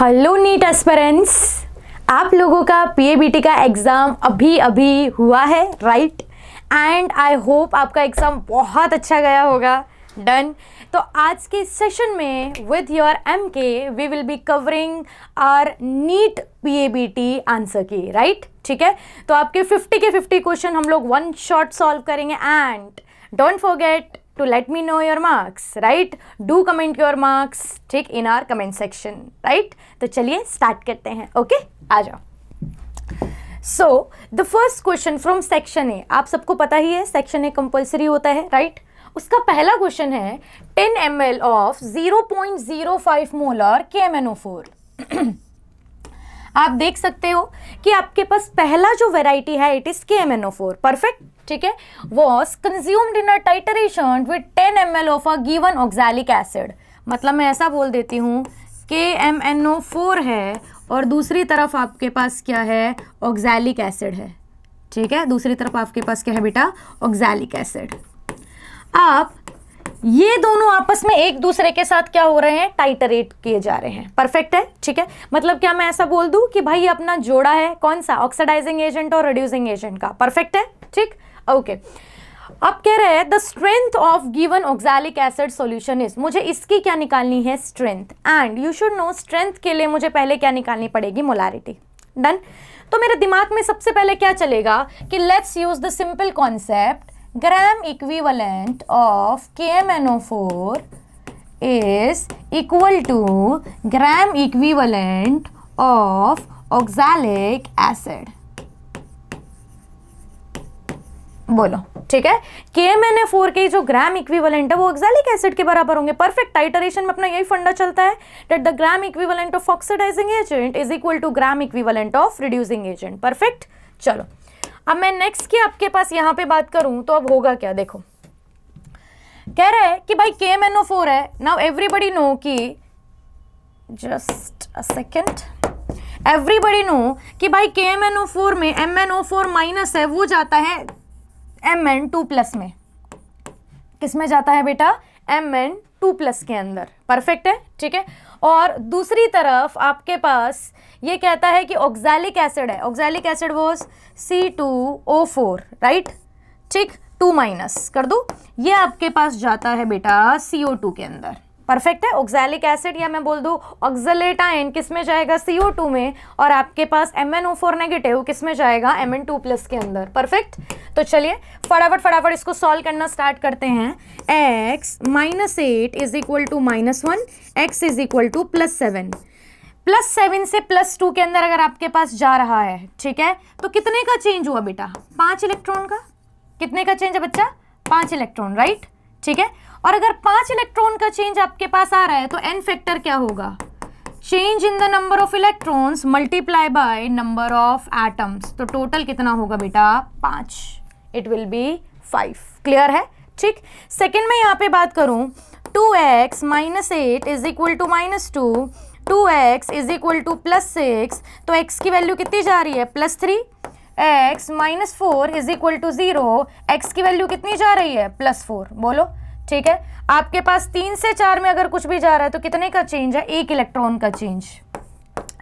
Hello NEET aspirants, आप लोगों का पीएबीटी का एग्ज़ाम अभी अभी हुआ है, राइट? एंड आई होप आपका एग्ज़ाम बहुत अच्छा गया होगा। डन। तो आज के सेशन में with your MK we will be covering our NEET PABT answer key, right? ठीक है, तो आपके 50 के 50 क्वेश्चन हम लोग वन शॉट सॉल्व करेंगे। And don't forget to let me know your marks, right? Do comment your marks, ठीक, in our comment section, right? तो चलिए start करते हैं, okay? आ जाओ। So the first question from section A, आप सबको पता ही है section A compulsory होता है, right? उसका पहला क्वेश्चन है 10 ml of 0.05 molar KMnO4 आप देख सकते हो कि आपके पास पहला जो वेराइटी है इट इज KMnO4, परफेक्ट, ठीक है, was consumed in a titration with 10 ml of a given oxalic acid। मतलब मैं ऐसा बोल देती हूँ KMnO4 है और दूसरी तरफ आपके पास क्या है, ऑक्सैलिक एसिड है, ठीक है, दूसरी तरफ आपके पास क्या है बेटा, ऑक्सैलिक एसिड। आप ये दोनों आपस में एक दूसरे के साथ क्या हो रहे हैं, टाइटरेट किए जा रहे हैं, परफेक्ट है, ठीक है। मतलब क्या मैं ऐसा बोल दूं कि भाई अपना जोड़ा है कौन सा, ऑक्सीडाइजिंग एजेंट और रिड्यूसिंग एजेंट का, परफेक्ट है, ठीक, ओके। अब कह रहे हैं the strength of given oxalic acid solution is, मुझे इसकी क्या निकालनी है, strength. And you should know strength के लिए मुझे पहले क्या निकालनी पड़ेगी, मोलारिटी। डन। तो मेरे दिमाग में सबसे पहले क्या चलेगा कि let's use the simple concept, gram equivalent of KMnO4 is equal to gram equivalent of oxalic acid। बोलो, ठीक है, KMnO4 के जो ग्राम इक्विवेलेंट है वो ऑक्सैलिक एसिड के बराबर होंगे, परफेक्ट। टाइटरेशन में अपना यही फंडा चलता है that the gram equivalent of oxidising agent is equal to gram equivalent of reducing agent, perfect. चलो अब मैं नेक्स्ट की आपके पास यहां पे बात करूं तो अब होगा क्या, देखो कह रहा है कि भाई KMnO4 है। नाउ एवरीबडी नो कि, just a second, everybody know कि भाई KMnO4 में MnO4 माइनस है वो जाता है Mn2+ में, किस में जाता है बेटा, Mn2+ के अंदर, परफेक्ट है, ठीक है। और दूसरी तरफ आपके पास ये कहता है कि ऑक्सैलिक एसिड है, oxalic acid was C2O4, right, ठीक, 2- कर दो, ये आपके पास जाता है बेटा CO2 के अंदर, परफेक्ट है। ऑक्सैलिक एसिड या मैं बोल दूं ऑक्सलेट आयन किस में जाएगा, CO2 में, और आपके पास MnO4 नेगेटिव किस में जाएगा, Mn2+ के अंदर, परफेक्ट। तो चलिए फटाफट इसको सॉल्व करना स्टार्ट करते हैं। x - 8 is equal to -1, x is equal to +7, +7 से +2 के अंदर अगर आपके पास जा रहा है, ठीक है, तो कितने का चेंज हुआ बेटा, 5 इलेक्ट्रॉन का। कितने का चेंज है बच्चा, 5 इलेक्ट्रॉन, राइट, ठीक है। और अगर 5 इलेक्ट्रॉन का चेंज आपके पास आ रहा है तो n फैक्टर क्या होगा, change in the number of electrons multiply by number of atoms, तो टोटल कितना होगा बेटा, 5, इट विल बी 5, क्लियर है, ठीक। सेकेंड में यहाँ पे बात करूं 2x - 8 is equal to -2, 2x is equal to +6, तो x की वैल्यू कितनी जा रही है, +3, x - 4 is equal to 0, x की वैल्यू कितनी जा रही है, +4, बोलो, ठीक है। आपके पास 3 से 4 में अगर कुछ भी जा रहा है तो कितने का चेंज है, 1 इलेक्ट्रॉन का चेंज।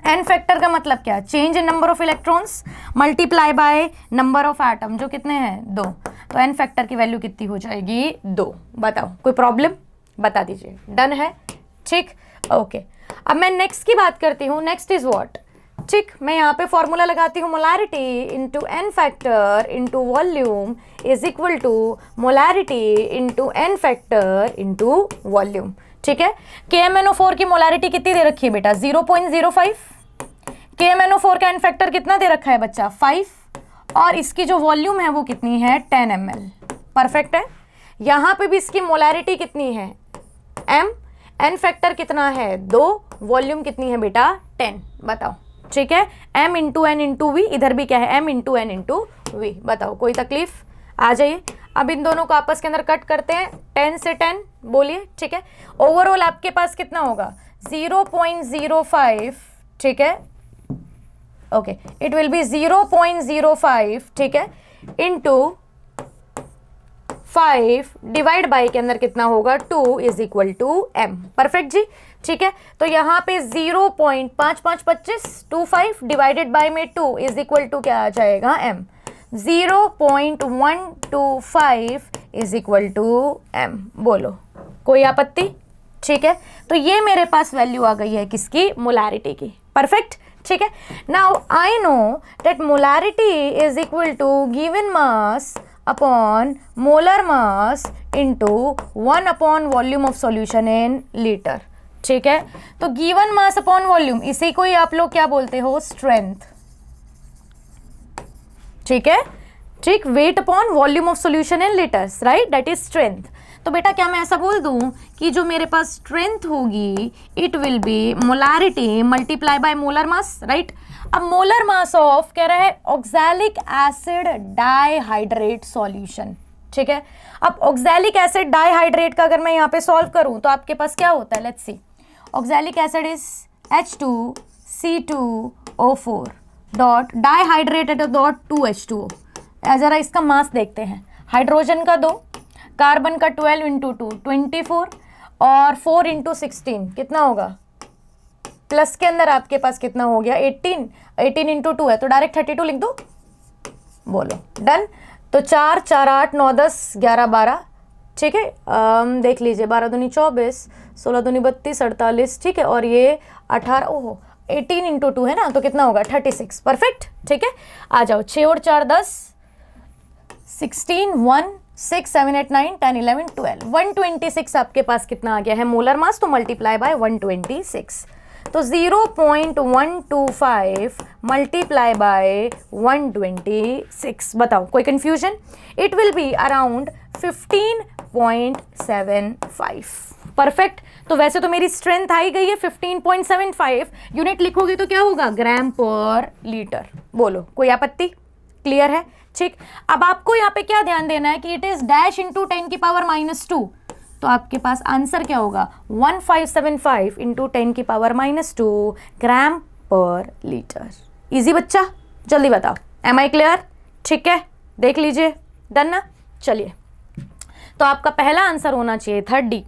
n फैक्टर का मतलब क्या, change in number of electrons multiply by number of atom, जो कितने हैं, 2, तो n फैक्टर की वैल्यू कितनी हो जाएगी, 2। बताओ कोई प्रॉब्लम, बता दीजिए, डन है, ठीक, ओके। अब मैं नेक्स्ट की बात करती हूँ, नेक्स्ट इज व्हाट, ठीक, मैं यहाँ पे फॉर्मूला लगाती हूँ, molarity into n factor into volume is equal to molarity into n factor into volume, ठीक है। KMnO4 की मोलारिटी कितनी दे रखी है बेटा, 0.05, KMnO4 का n फैक्टर कितना दे रखा है बच्चा, 5, और इसकी जो वॉल्यूम है वो कितनी है, 10 ml, परफेक्ट है। यहाँ पे भी इसकी मोलारिटी कितनी है, m, n फैक्टर कितना है, 2, वॉल्यूम कितनी है बेटा, 10, बताओ, ठीक है। m into n into V, इधर भी क्या है, m into n into V, बताओ कोई तकलीफ, आ जाइए। अब इन दोनों को आपस के अंदर कट करते हैं, 10 से 10 बोलिए, ठीक है। ओवरऑल आपके पास कितना होगा, 0.05, ठीक है, ओके, इट विल बी 0.05, ठीक है, इंटू 5 डिवाइड बाई के अंदर कितना होगा 2 is equal to m। Perfect जी, ठीक है। तो यहाँ पे 0.5525 डिवाइडेड बाई में 2 इज इक्वल टू क्या आ जाएगा m। 0.125 is equal to m। बोलो कोई आपत्ति? ठीक है, तो ये मेरे पास वैल्यू आ गई है किसकी? मोलैरिटी की। परफेक्ट, ठीक है। Now I know that molarity is equal to given mass upon molar mass into 1 upon volume of solution in litre. ठीक है, तो गिवन मास अपॉन वॉल्यूम, इसी को ही आप लोग क्या बोलते हो? स्ट्रेंथ। ठीक है, ठीक, weight upon volume of solution in litres, right, that is strength. तो बेटा क्या मैं ऐसा बोल दूं कि जो मेरे पास स्ट्रेंथ होगी it will B molarity multiply by molar mass, right. अब मोलर मास ऑफ कह रहा है ऑक्सैलिक एसिड डाइहाइड्रेट सॉल्यूशन। ठीक है, अब ऑक्सैलिक एसिड डाइहाइड्रेट का अगर मैं यहाँ पे सॉल्व करूँ तो आपके पास क्या होता है? Let's see, oxalic acid is H2C2O4 dot dihydrated dot 2H2O। जरा इसका मास देखते हैं। हाइड्रोजन का 2, कार्बन का 12 इंटू 2 24 और 4 इंटू 16 कितना होगा? प्लस के अंदर आपके पास कितना हो गया? 18 इंटू 2 है तो डायरेक्ट 32 लिख दो। बोलो डन। तो 4 4 8 9 10 11 12, ठीक है, देख लीजिए 12 दूनी 24, 16 दूनी 32 48, ठीक है, और ये 18, ओहो 18 इंटू 2 है ना, तो कितना होगा? 36। परफेक्ट, ठीक है। आ जाओ 6 और 4 10, 16 1 6 7 8 9 10 11 12, 126 आपके पास कितना आ गया है? Molar mass. तो मल्टीप्लाई बाय 126, तो 0.125 मल्टीप्लाई बाय 126। बताओ कोई confusion? It will be around 15.75। Perfect, तो वैसे तो मेरी स्ट्रेंथ आई गई है 15.75, यूनिट लिखोगे तो क्या होगा? ग्राम पर लीटर। बोलो कोई आपत्ति? क्लियर है, ठीक। अब आपको यहाँ पे क्या ध्यान देना है कि इट इज डैश इंटू 10 की पावर -2, तो आपके पास आंसर क्या होगा? 1575 इंटू 10 की पावर -2 ग्राम पर लीटर। इजी बच्चा, जल्दी बताओ, एम आई क्लियर? ठीक है, देख लीजिए, डन ना। चलिए, तो आपका पहला आंसर होना चाहिए 3D।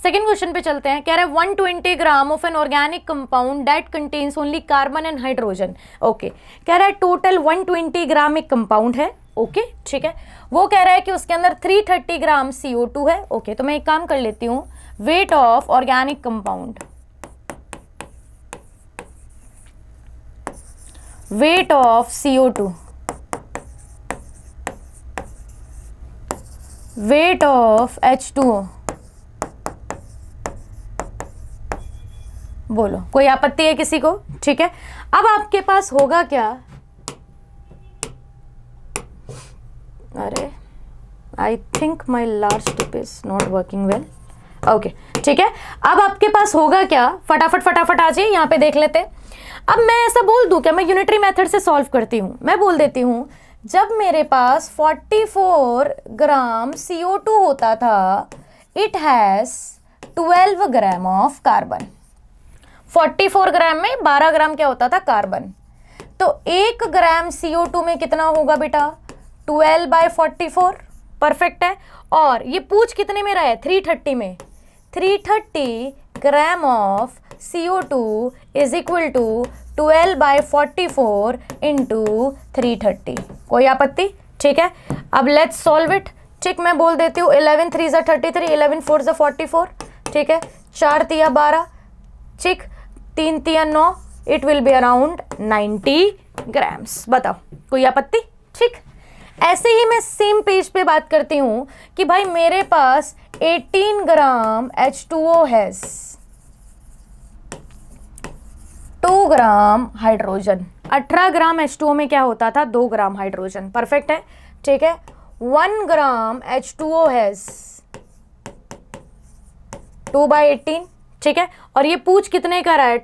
सेकेंड क्वेश्चन पे चलते हैं। कह रहा है 120 gram of N organic compound that contains only carbon and hydrogen. Okay, कह रहा है टोटल 120 ग्राम एक कंपाउंड है। ओके, ठीक है, वो कह रहा है कि उसके अंदर 330 ग्राम CO2 है। ओके, तो मैं एक काम कर लेती हूँ, weight of organic compound, weight of CO2, weight of H2O। बोलो कोई आपत्ति है किसी को? ठीक है, अब आपके पास होगा क्या? अरे I think my large tip is not working well. Okay, ठीक है, अब आपके पास होगा क्या? फटाफट आ जाइए, यहाँ पे देख लेते। अब मैं ऐसा बोल दूं क्या? मैं यूनिटरी मेथड से सॉल्व करती हूँ। मैं बोल देती हूँ जब मेरे पास 44 ग्राम CO2 होता था, it has 12 gram of carbon. 44 ग्राम में 12 ग्राम क्या होता था? कार्बन। तो 1 ग्राम CO2 में कितना होगा बेटा? 12/44। परफेक्ट है। और ये पूछ कितने में रहा है? 330 में। 330 gram of CO2 is equal to 12/44 into 330। कोई आपत्ति? ठीक है, अब लेट्स सॉल्व इट। ठीक, मैं बोल देती हूँ 11 3 ज़ा 33, 11 4 ज़ा 44, ठीक है, 4 तिया 12, ठीक, 3 तिया 9, it will be around 90 grams. बताओ कोई आपत्ति? ठीक, ऐसे ही मैं सेम पेज पे बात करती हूँ कि भाई मेरे पास 18 ग्राम H2O है, 2 ग्राम हाइड्रोजन। 18 ग्राम H2O में क्या होता था? 2 ग्राम हाइड्रोजन। परफेक्ट है, ठीक है। 1 ग्राम H2O है 2/18, ठीक है, और ये पूछ कितने का रहा है?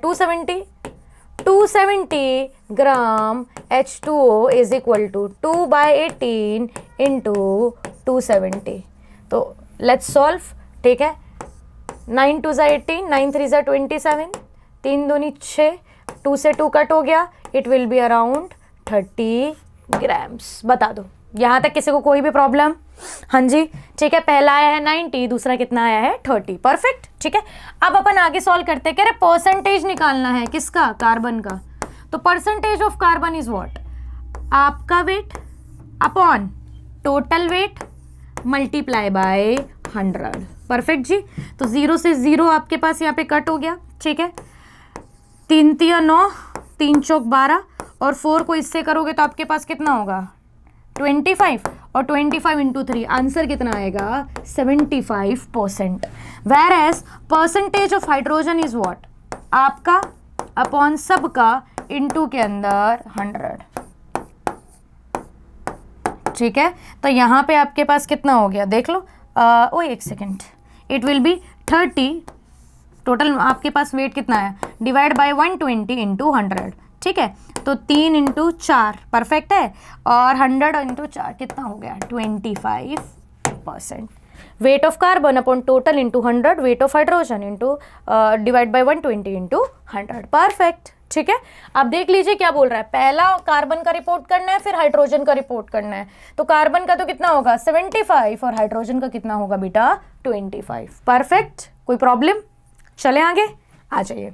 270 gram H2O is equal to 2/18 into 270। तो लेट्स सॉल्व, ठीक है। 9 2 ज़ा 18, 9 3 ज़ा 27, 3 दूनी 6, 2 से 2 कट हो गया, it will be around 30 grams. बता दो यहाँ तक किसी को कोई भी प्रॉब्लम? हाँ जी, ठीक है। पहला आया है 90, दूसरा कितना आया है 30। परफेक्ट, ठीक है। अब अपन आगे सॉल्व करते हैं। कह रहे परसेंटेज निकालना है किसका? कार्बन का। तो percentage of carbon is what? आपका weight upon total weight multiply by 100। Perfect जी। तो 0 से 0 आपके पास यहाँ पे कट हो गया, ठीक है। 3 तिया 9, 3 चौक 12 और 4 को इससे करोगे तो आपके पास कितना होगा? 25 और 25 इंटू 3 आंसर कितना आएगा? 75%। Whereas percentage of hydrogen is what? आपका अपॉन सबका इंटू के अंदर 100, ठीक है। तो यहाँ पे आपके पास कितना हो गया देख लो। ओ एक second, it will B 30। Total आपके पास वेट कितना है? डिवाइड बाय 120 इंटू 100, ठीक है। तो 3 इंटू 4 परफेक्ट है, और 100 इंटू 4 कितना हो गया? 25%। Weight of carbon upon total into 100, weight of hydrogen into divide by 120 into 100। Perfect, ठीक है। अब देख लीजिए क्या बोल रहा है। पहला कार्बन का रिपोर्ट करना है, फिर हाइड्रोजन का रिपोर्ट करना है। तो कार्बन का तो कितना होगा? 75 और हाइड्रोजन का कितना होगा बेटा? 25। परफेक्ट, कोई प्रॉब्लम? चले आगे, आ जाइए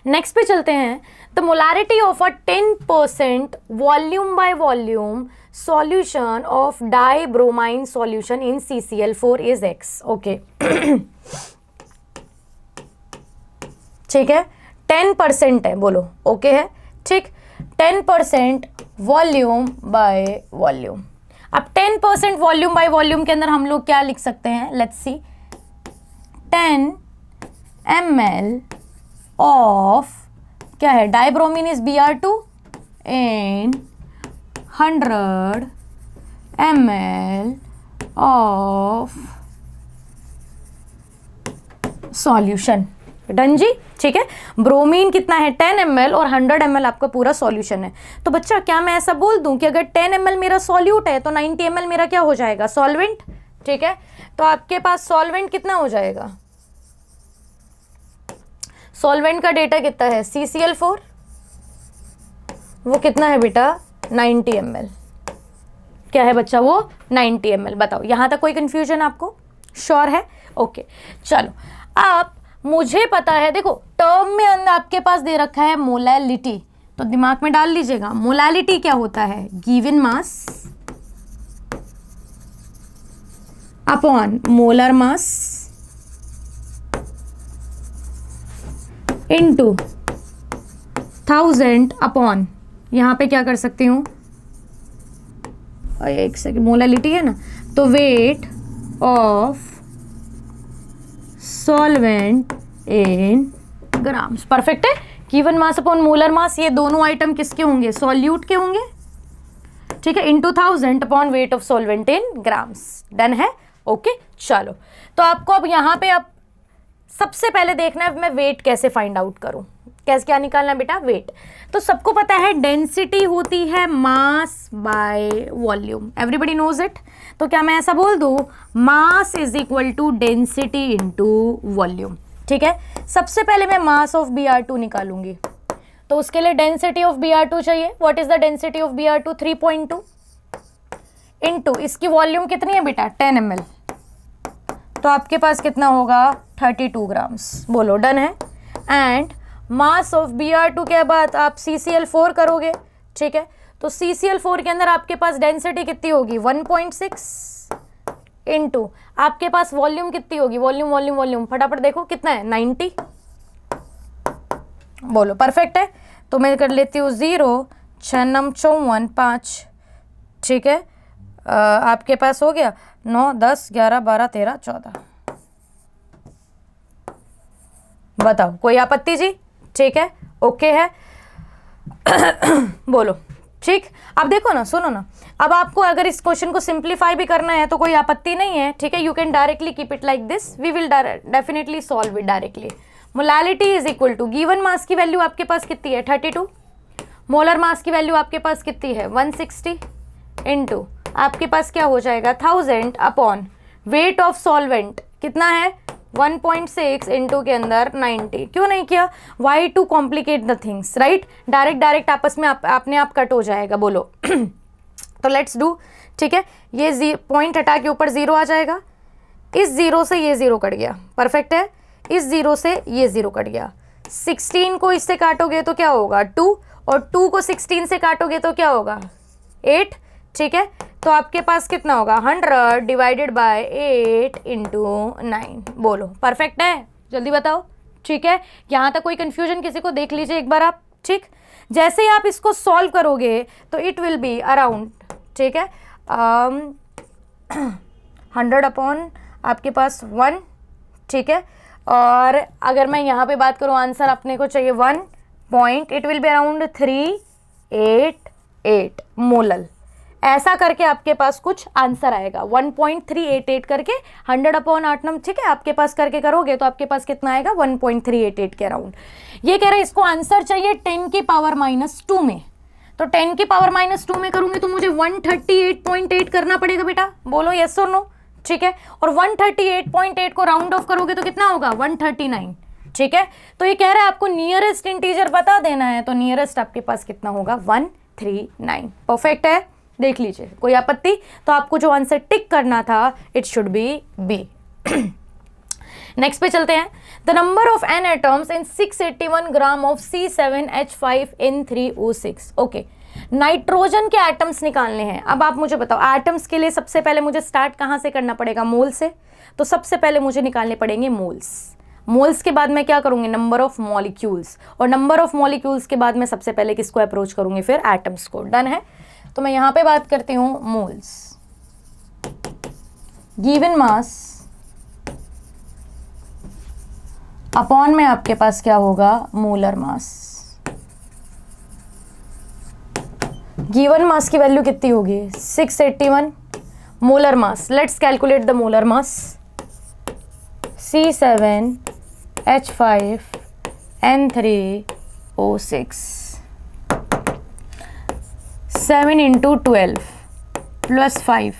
नेक्स्ट पे चलते हैं। The molarity of a 10% volume by volume solution of dibromine solution in CCl4 is X। Okay, ठीक है। 10% है, बोलो ओके है, ठीक। 10% वॉल्यूम बाय वॉल्यूम। अब 10% वॉल्यूम बाय वॉल्यूम के अंदर हम लोग क्या लिख सकते हैं? लेट्स सी, 10 ml ऑफ क्या है? Dibromine is Br2 and 100 ml of solution. Done जी, ठीक है। ब्रोमीन कितना है? 10 ml और 100 ml आपका पूरा सॉल्यूशन है। तो बच्चा क्या मैं ऐसा बोल दूं कि अगर 10 ml मेरा सॉल्यूट है तो 90 ml मेरा क्या हो जाएगा? सॉल्वेंट, ठीक है। तो आपके पास सॉल्वेंट कितना हो जाएगा? सॉल्वेंट का डेटा कितना है? CCl4, वो कितना है बेटा? 90 ml। क्या है बच्चा वो? 90 ml। बताओ, यहां तक कोई कंफ्यूजन आपको? श्योर है? ओके, चलो। अब मुझे पता है, देखो टर्म में अंदर आपके पास दे रखा है मोलैलिटी, तो दिमाग में डाल लीजिएगा। मोलैलिटी क्या होता है? Given mass upon molar mass into 1000 upon, यहां पे क्या कर सकती हूं? एक सेकेंड, मोलैलिटी है ना, तो weight of solvent in grams. Perfect है। Given mass upon molar mass, ये दोनों आइटम किसके होंगे? सॉल्यूट के होंगे, ठीक है। Into 1000 upon weight of solvent in grams. Done है? ओके, चलो। तो आपको अब यहाँ पे अब सबसे पहले देखना है मैं वेट कैसे फाइंड आउट करूं। कैसे, क्या निकालना है बेटा? वेट। तो सबको पता है डेंसिटी होती है mass by volume, everybody knows it. तो क्या मैं ऐसा बोल दूं? Mass is equal to density into volume, ठीक है। सबसे पहले मैं मास ऑफ Br2 निकालूंगी, तो उसके लिए डेंसिटी ऑफ Br2 चाहिए। What is the density of Br2? 3.2 into इसकी वॉल्यूम कितनी है बेटा? 10 ml। तो आपके पास कितना होगा? 32 ग्राम्स। बोलो, डन है। एंड मास ऑफ Br2 के बाद आप CCl4 करोगे, ठीक है। तो CCl4 के अंदर आपके पास डेंसिटी कितनी होगी? 1.6 इनटू आपके पास वॉल्यूम कितनी होगी? वॉल्यूम वॉल्यूम वॉल्यूम फटाफट देखो कितना है? 90। बोलो, परफेक्ट है। तो मैं कर लेती हूँ 0 6 9 54 5, ठीक है। आपके पास हो गया 9 10 11 12 13 14। बताओ, कोई आपत्ति जी? ठीक है, ओके है। बोलो, ठीक। अब देखो ना, सुनो ना, अब आपको अगर इस क्वेश्चन को सिंप्लीफाई भी करना है तो कोई आपत्ति नहीं है, ठीक है। You can directly keep it like this, we will definitely solve it directly. Molality is equal to, given mass की वैल्यू आपके पास कितनी है? 32। मोलर मास की वैल्यू आपके पास कितनी है? 160 इनटू आपके पास क्या हो जाएगा? 1000 अपॉन वेट ऑफ सॉल्वेंट कितना है? 1.6 इंटू के अंदर 90। क्यों नहीं किया? Why to complicate the things, right. Direct आपस में अपने आप कट हो जाएगा। बोलो तो लेट्स डू, ठीक है। ये पॉइंट हटा के ऊपर 0 आ जाएगा, इस 0 से ये 0 कट गया, परफेक्ट है। इस 0 से ये 0 कट गया, 16 को इससे काटोगे तो क्या होगा 2, और 2 को 16 से काटोगे तो क्या होगा 8, ठीक है। तो आपके पास कितना होगा 100 डिवाइडेड बाय 8 इंटू 9, बोलो परफेक्ट है, जल्दी बताओ, ठीक है। यहाँ तक कोई कंफ्यूजन किसी को, देख लीजिए एक बार आप, ठीक। जैसे ही आप इसको सॉल्व करोगे तो इट विल बी अराउंड, ठीक है, 100 अपॉन आपके पास 1, ठीक है। और अगर मैं यहाँ पे बात करूँ आंसर अपने को चाहिए 1 point, it will be around 388 molal. ऐसा करके आपके पास कुछ आंसर आएगा 1.388 करके 100 अपॉन 8 नम, ठीक है। आपके पास करके करोगे तो आपके पास कितना आएगा 1.388 के अराउंड। ये कह रहा है इसको आंसर चाहिए 10 की पावर -2 में, तो 10 की पावर -2 में करूंगी तो मुझे 138.8 करना पड़ेगा बेटा, बोलो यस और नो, ठीक है। और 138.8 को राउंड ऑफ करोगे तो कितना होगा 139, ठीक है। तो ये कह रहा है आपको नियरेस्ट इंटीजर बता देना है, तो नियरेस्ट आपके पास कितना होगा 139, परफेक्ट है। देख लीजिए, कोई आपत्ति? तो आपको जो आंसर टिक करना था it should be B. Next पे चलते हैं। The number of N atoms in 681 gram of C7H5N3O6। Okay, nitrogen के एटम्स निकालने हैं। अब आप मुझे बताओ, एटम्स के लिए सबसे पहले मुझे स्टार्ट कहाँ से करना पड़ेगा, मोल से। तो सबसे पहले मुझे निकालने पड़ेंगे मोल्स। मोल्स के बाद मैं क्या करूंगी, नंबर ऑफ मॉलिक्यूल्स, और नंबर ऑफ मॉलिक्यूल्स के बाद मैं सबसे पहले किसको अप्रोच करूंगी, फिर एटम्स को। डन है। तो मैं यहाँ पे बात करती हूँ मोल्स, गिवन मास अपॉन में आपके पास क्या होगा मोलर मास। गिवन मास की वैल्यू कितनी होगी 681, molar mass, let's calculate the molar mass. C7H5N3O6, 7 into 12 plus 5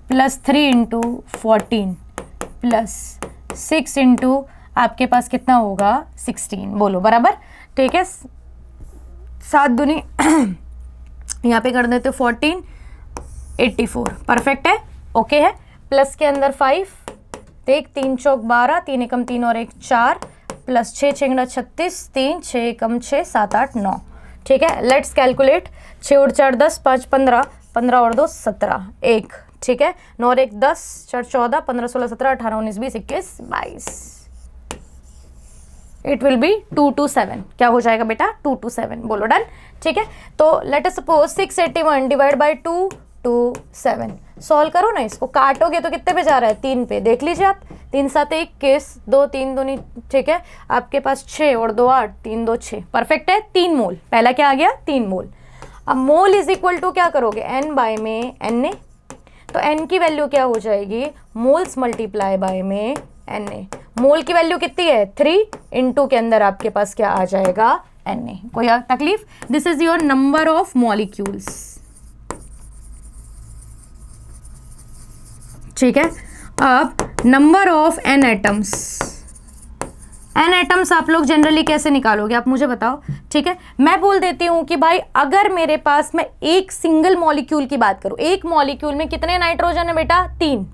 plus 3 into 14 plus 6 into आपके पास कितना होगा 16, बोलो बराबर, ठीक है। 7 दूनी यहाँ पे कर देते 14, 84, परफेक्ट है, ओके है। प्लस के अंदर 5, देख 3 चौक 12, 3 एकम 3 और 1 4, प्लस 6 6 36, 3 6 एकम 6 7 8 9, ठीक है। लेट्स कैलकुलेट, 6 और 4 10, 5 15, 15 और 2 17, 1, ठीक है। 9 और 1 10, 4 14, 15 16 17 18 19 20 21 22, इट विल बी 227। क्या हो जाएगा बेटा 227, बोलो डन, ठीक है। तो let us suppose 681 divide by 227, solve करो ना इसको, काटोगे तो कितने पे जा रहा है 3 पे, देख लीजिए आप, 3 7 21, 2 3 2 नहीं, ठीक है। आपके पास 6 और 2 8, 3 2 6, परफेक्ट है। 3 मोल, पहला क्या आ गया 3 मोल। अब मोल इज इक्वल टू क्या करोगे n बाय में Na, तो n की वैल्यू क्या हो जाएगी मोल्स मल्टीप्लाई बाय में Na। मोल की वैल्यू कितनी है 3, इंटू के अंदर आपके पास क्या आ जाएगा Na। कोई तकलीफ? This is your number of molecules, ठीक है। अब number of N atoms, N atoms आप लोग जनरली कैसे निकालोगे आप मुझे बताओ, ठीक है। मैं बोल देती हूँ कि भाई अगर मेरे पास मैं एक सिंगल मॉलिक्यूल की बात करूँ, एक मॉलिक्यूल में कितने नाइट्रोजन है बेटा 3,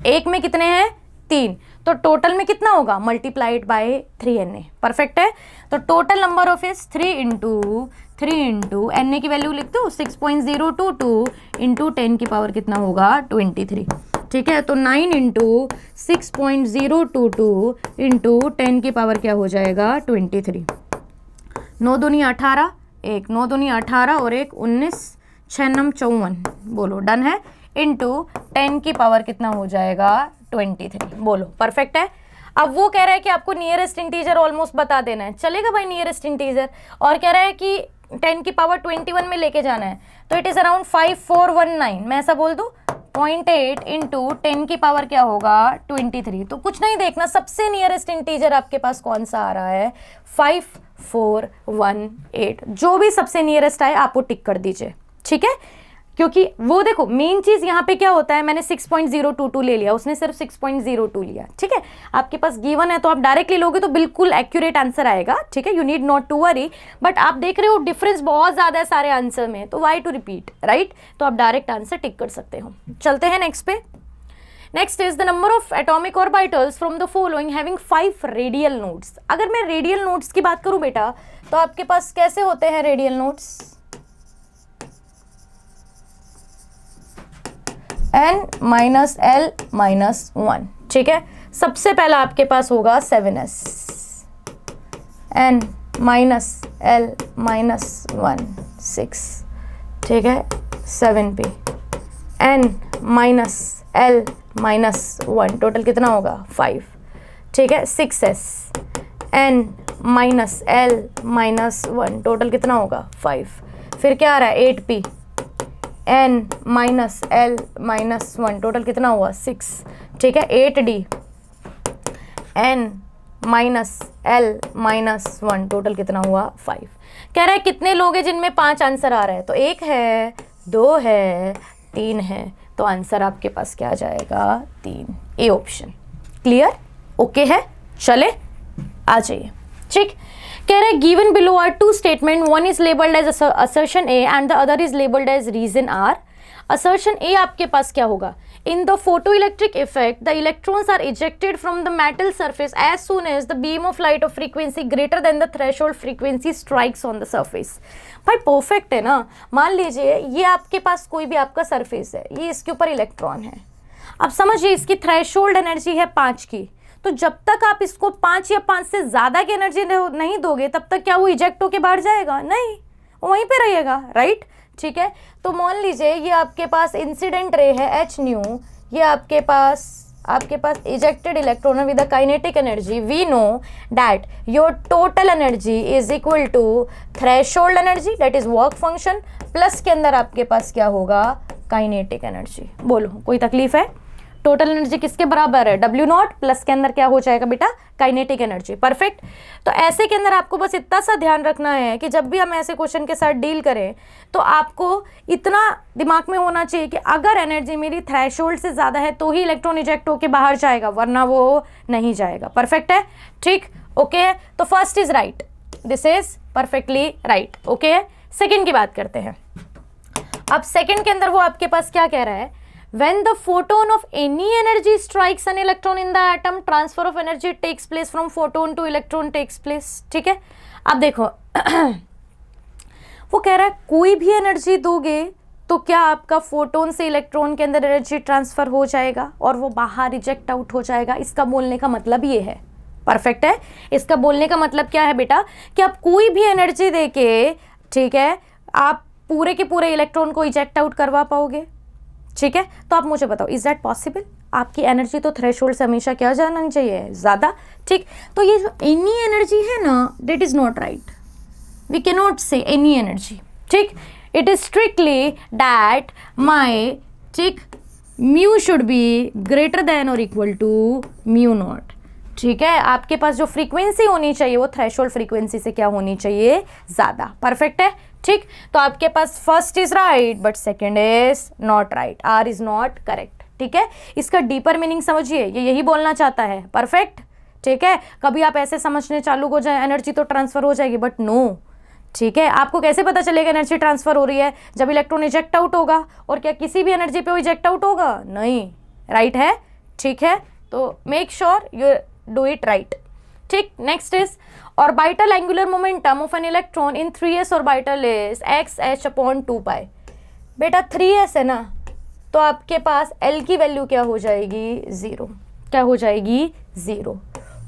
एक में कितने हैं 3, तो टोटल में कितना होगा मल्टीप्लाइड बाय 3Na, परफेक्ट है। तो total number of is 3 into Na की वैल्यू लिख दो 6.022 इंटू 10 की पावर कितना होगा 23, ठीक है। तो 9 इंटू 6.022 इंटू 10 की पावर क्या हो जाएगा 23, 9 दूनी 18, 1 9 दूनी 18 और 1 19, 6 9 54, बोलो डन है, इंटू 10 की पावर कितना हो जाएगा 23, बोलो परफेक्ट है। अब वो कह रहा है कि आपको नियरेस्ट इंटीजर ऑलमोस्ट बता देना है, चलेगा भाई नियरेस्ट इंटीजर, और कह रहा है कि 10 की पावर 21 में लेके जाना है, तो इट इज अराउंड 5419, मैं ऐसा बोल दूं 0.8 इंटू 10 की पावर क्या होगा 23। तो कुछ नहीं देखना, सबसे नियरेस्ट इंटीजर आपके पास कौन सा आ रहा है 5418, जो भी सबसे नियरेस्ट आए आप वो टिक कर दीजिए, ठीक है। क्योंकि वो देखो मेन चीज यहाँ पे क्या होता है, मैंने 6.022 ले लिया, उसने सिर्फ 6.02 लिया, ठीक है। आपके पास गिवन है तो आप डायरेक्टली लोगे तो बिल्कुल एक्यूरेट आंसर आएगा, ठीक है, you need not to worry. But आप देख रहे हो डिफरेंस बहुत ज्यादा है सारे आंसर में, तो वाई टू रिपीट, राइट। तो आप डायरेक्ट आंसर टिक कर सकते हो। चलते हैं नेक्स्ट पे। Next is the number of atomic orbitals from the following having 5 radial nodes. अगर मैं रेडियल नोड्स की बात करूं बेटा, तो आपके पास कैसे होते हैं radial nodes, n minus L minus 1, ठीक है। सबसे पहला आपके पास होगा 7s, n minus L minus 1 6, ठीक है, 7p, n minus L minus 1, total कितना होगा 5, ठीक है। 6s, n minus L minus 1, total कितना होगा 5। फिर क्या आ रहा है 8p, n minus L minus 1, total कितना हुआ 6, ठीक है। 8d, n minus L minus 1, total कितना हुआ 5। कह रहा है कितने लोग हैं जिनमें 5 आंसर आ रहा है, तो 1 है, 2 है, 3 है, तो आंसर आपके पास क्या आ जाएगा 3, ए ऑप्शन। क्लियर, ओके है, चले आ जाइए, ठीक। कह रहे given below are 2 statement, one is labelled as assertion A and the other is labelled as reason R. Assertion A आपके पास क्या होगा, in the photo electric effect the electrons are ejected from the metal surface as soon as the beam of light of frequency greater than the threshold frequency strikes on the surface. भाई perfect है ना। मान लीजिए ये आपके पास कोई भी आपका सरफेस है, ये इसके ऊपर इलेक्ट्रॉन है। अब समझिए इसकी थ्रेशोल्ड एनर्जी है 5 की, तो जब तक आप इसको 5 या 5 से ज्यादा की एनर्जी नहीं दोगे तब तक क्या वो इजेक्ट होके बाहर जाएगा, नहीं, वो वहीं पे रहेगा, राइट, ठीक है। तो मान लीजिए ये आपके पास इंसिडेंट रे है h न्यू, ये आपके पास ejected electron with the kinetic energy, we know that your total energy is equal to threshold energy that is work function plus के अंदर आपके पास क्या होगा काइनेटिक एनर्जी। बोलो कोई तकलीफ है, टोटल एनर्जी किसके बराबर है W0 प्लस के अंदर क्या हो जाएगा बेटा काइनेटिक एनर्जी, परफेक्ट। तो ऐसे के अंदर आपको बस इतना सा ध्यान रखना है कि जब भी हम ऐसे क्वेश्चन के साथ डील करें तो आपको इतना दिमाग में होना चाहिए कि अगर एनर्जी मेरी थ्रेशोल्ड से ज़्यादा है तो ही इलेक्ट्रॉन इजेक्ट होकर बाहर जाएगा, वरना वो नहीं जाएगा, परफेक्ट है, ठीक, ओके है। तो first is right, this is perfectly right, okay है। सेकेंड की बात करते हैं। अब सेकेंड के अंदर वो आपके पास क्या कह रहा है, when the photon of any energy strikes an electron in the atom, transfer of energy takes place from photon to electron takes place, ठीक है। अब देखो वो कह रहा है कोई भी एनर्जी दोगे तो क्या आपका फोटोन से इलेक्ट्रॉन के अंदर एनर्जी ट्रांसफर हो जाएगा और वो बाहर रिजेक्ट आउट हो जाएगा। इसका बोलने का मतलब ये है, परफेक्ट है। इसका बोलने का मतलब क्या है बेटा कि आप कोई भी एनर्जी देके, ठीक है, आप पूरे के पूरे इलेक्ट्रॉन को इजेक्ट आउट करवा पाओगे, ठीक है। तो आप मुझे बताओ इज दैट पॉसिबल। आपकी एनर्जी तो थ्रेशोल्ड से हमेशा क्या जाना चाहिए, ज़्यादा, ठीक। तो ये जो एनी एनर्जी है ना, that is not right, we can not say any energy, ठीक। It is strictly that my, ठीक, mu should be greater than और इक्वल टू म्यू नॉट, ठीक है। आपके पास जो फ्रीक्वेंसी होनी चाहिए वो थ्रेशोल्ड फ्रीक्वेंसी से क्या होनी चाहिए, ज़्यादा, परफेक्ट है, ठीक। तो आपके पास first is right but second is not right, R is not correct, ठीक है। इसका डीपर मीनिंग समझिए, ये यही बोलना चाहता है, परफेक्ट, ठीक है। कभी आप ऐसे समझने चालू हो जाए एनर्जी तो ट्रांसफर हो जाएगी, बट नो, ठीक है। आपको कैसे पता चलेगा एनर्जी ट्रांसफर हो रही है, जब इलेक्ट्रॉन इजेक्ट आउट होगा, और क्या किसी भी एनर्जी पे वो इजेक्ट आउट होगा, नहीं, राइट है, ठीक है। तो make sure you do it right, ठीक। Next is orbital angular momentum of an electron in 3s orbital is xh/2π। बेटा 3s है ना, तो आपके पास L की वैल्यू क्या हो जाएगी, 0, क्या हो जाएगी 0,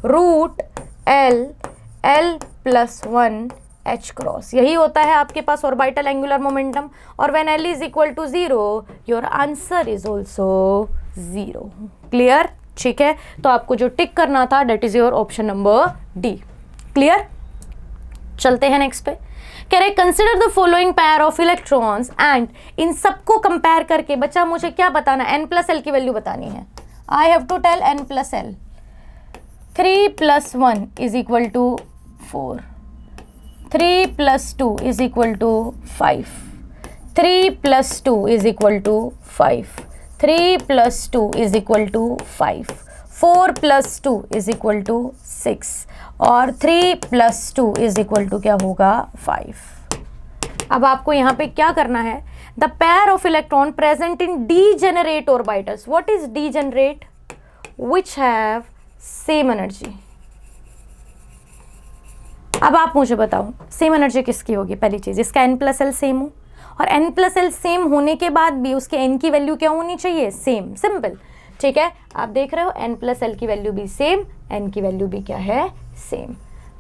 root L plus 1 h cross, यही होता है आपके पास ऑर्बिटल एंगुलर मोमेंटम। और when L is equal to 0 your answer is also 0, clear, ठीक है। तो आपको जो टिक करना था that is your option number D, clear. चलते हैं नेक्स्ट पे। कह रहे consider the following pair of electrons and इन सबको कंपेयर करके बच्चा मुझे क्या बताना, n प्लस एल की वैल्यू बतानी है। I have to tell n plus L. 3 + 1 is equal to 4, 3 + 2 is equal to 5, 3 + 2 = 5, 3 + 2 = 5, 4 + 2 = 6 और 3 + 2 = क्या होगा 5। अब आपको यहाँ पे क्या करना है, the pair of electron present in degenerate orbitals, what is degenerate, which have same energy. अब आप मुझे बताओ सेम एनर्जी किसकी होगी, पहली चीज इसका n+l सेम हो, और n+l सेम होने के बाद भी उसके n की वैल्यू क्या होनी चाहिए, सेम, सिंपल, ठीक है। आप देख रहे हो n+l की वैल्यू भी सेम, n की वैल्यू भी क्या है, सेम।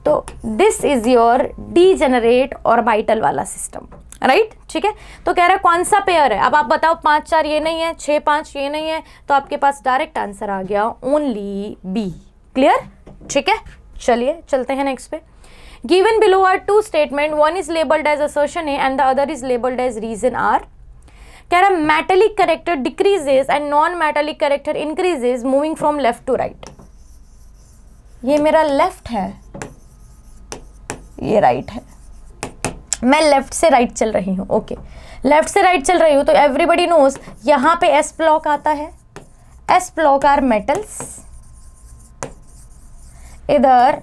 तो this is your degenerate orbital वाला सिस्टम, राइट, ठीक है। तो कह रहा है कौन सा पेयर है, अब आप बताओ 5 4 ये नहीं है, 6 5 ये नहीं है, तो आपके पास डायरेक्ट आंसर आ गया ओनली बी। क्लियर, ठीक है। चलिए चलते हैं नेक्स्ट पे। Given below are two statement, one is labeled as assertion A and the other is labeled as reason R. कह रहा metallic character decreases and non-metallic character increases moving from left to right. ये मेरा left है, ये right है, मैं left से right चल रही हूँ, ओके, लेफ्ट से राइट चल रही हूँ, तो एवरीबडी नोज यहाँ पे S ब्लॉक आता है, S ब्लॉक आर मेटल्स, इधर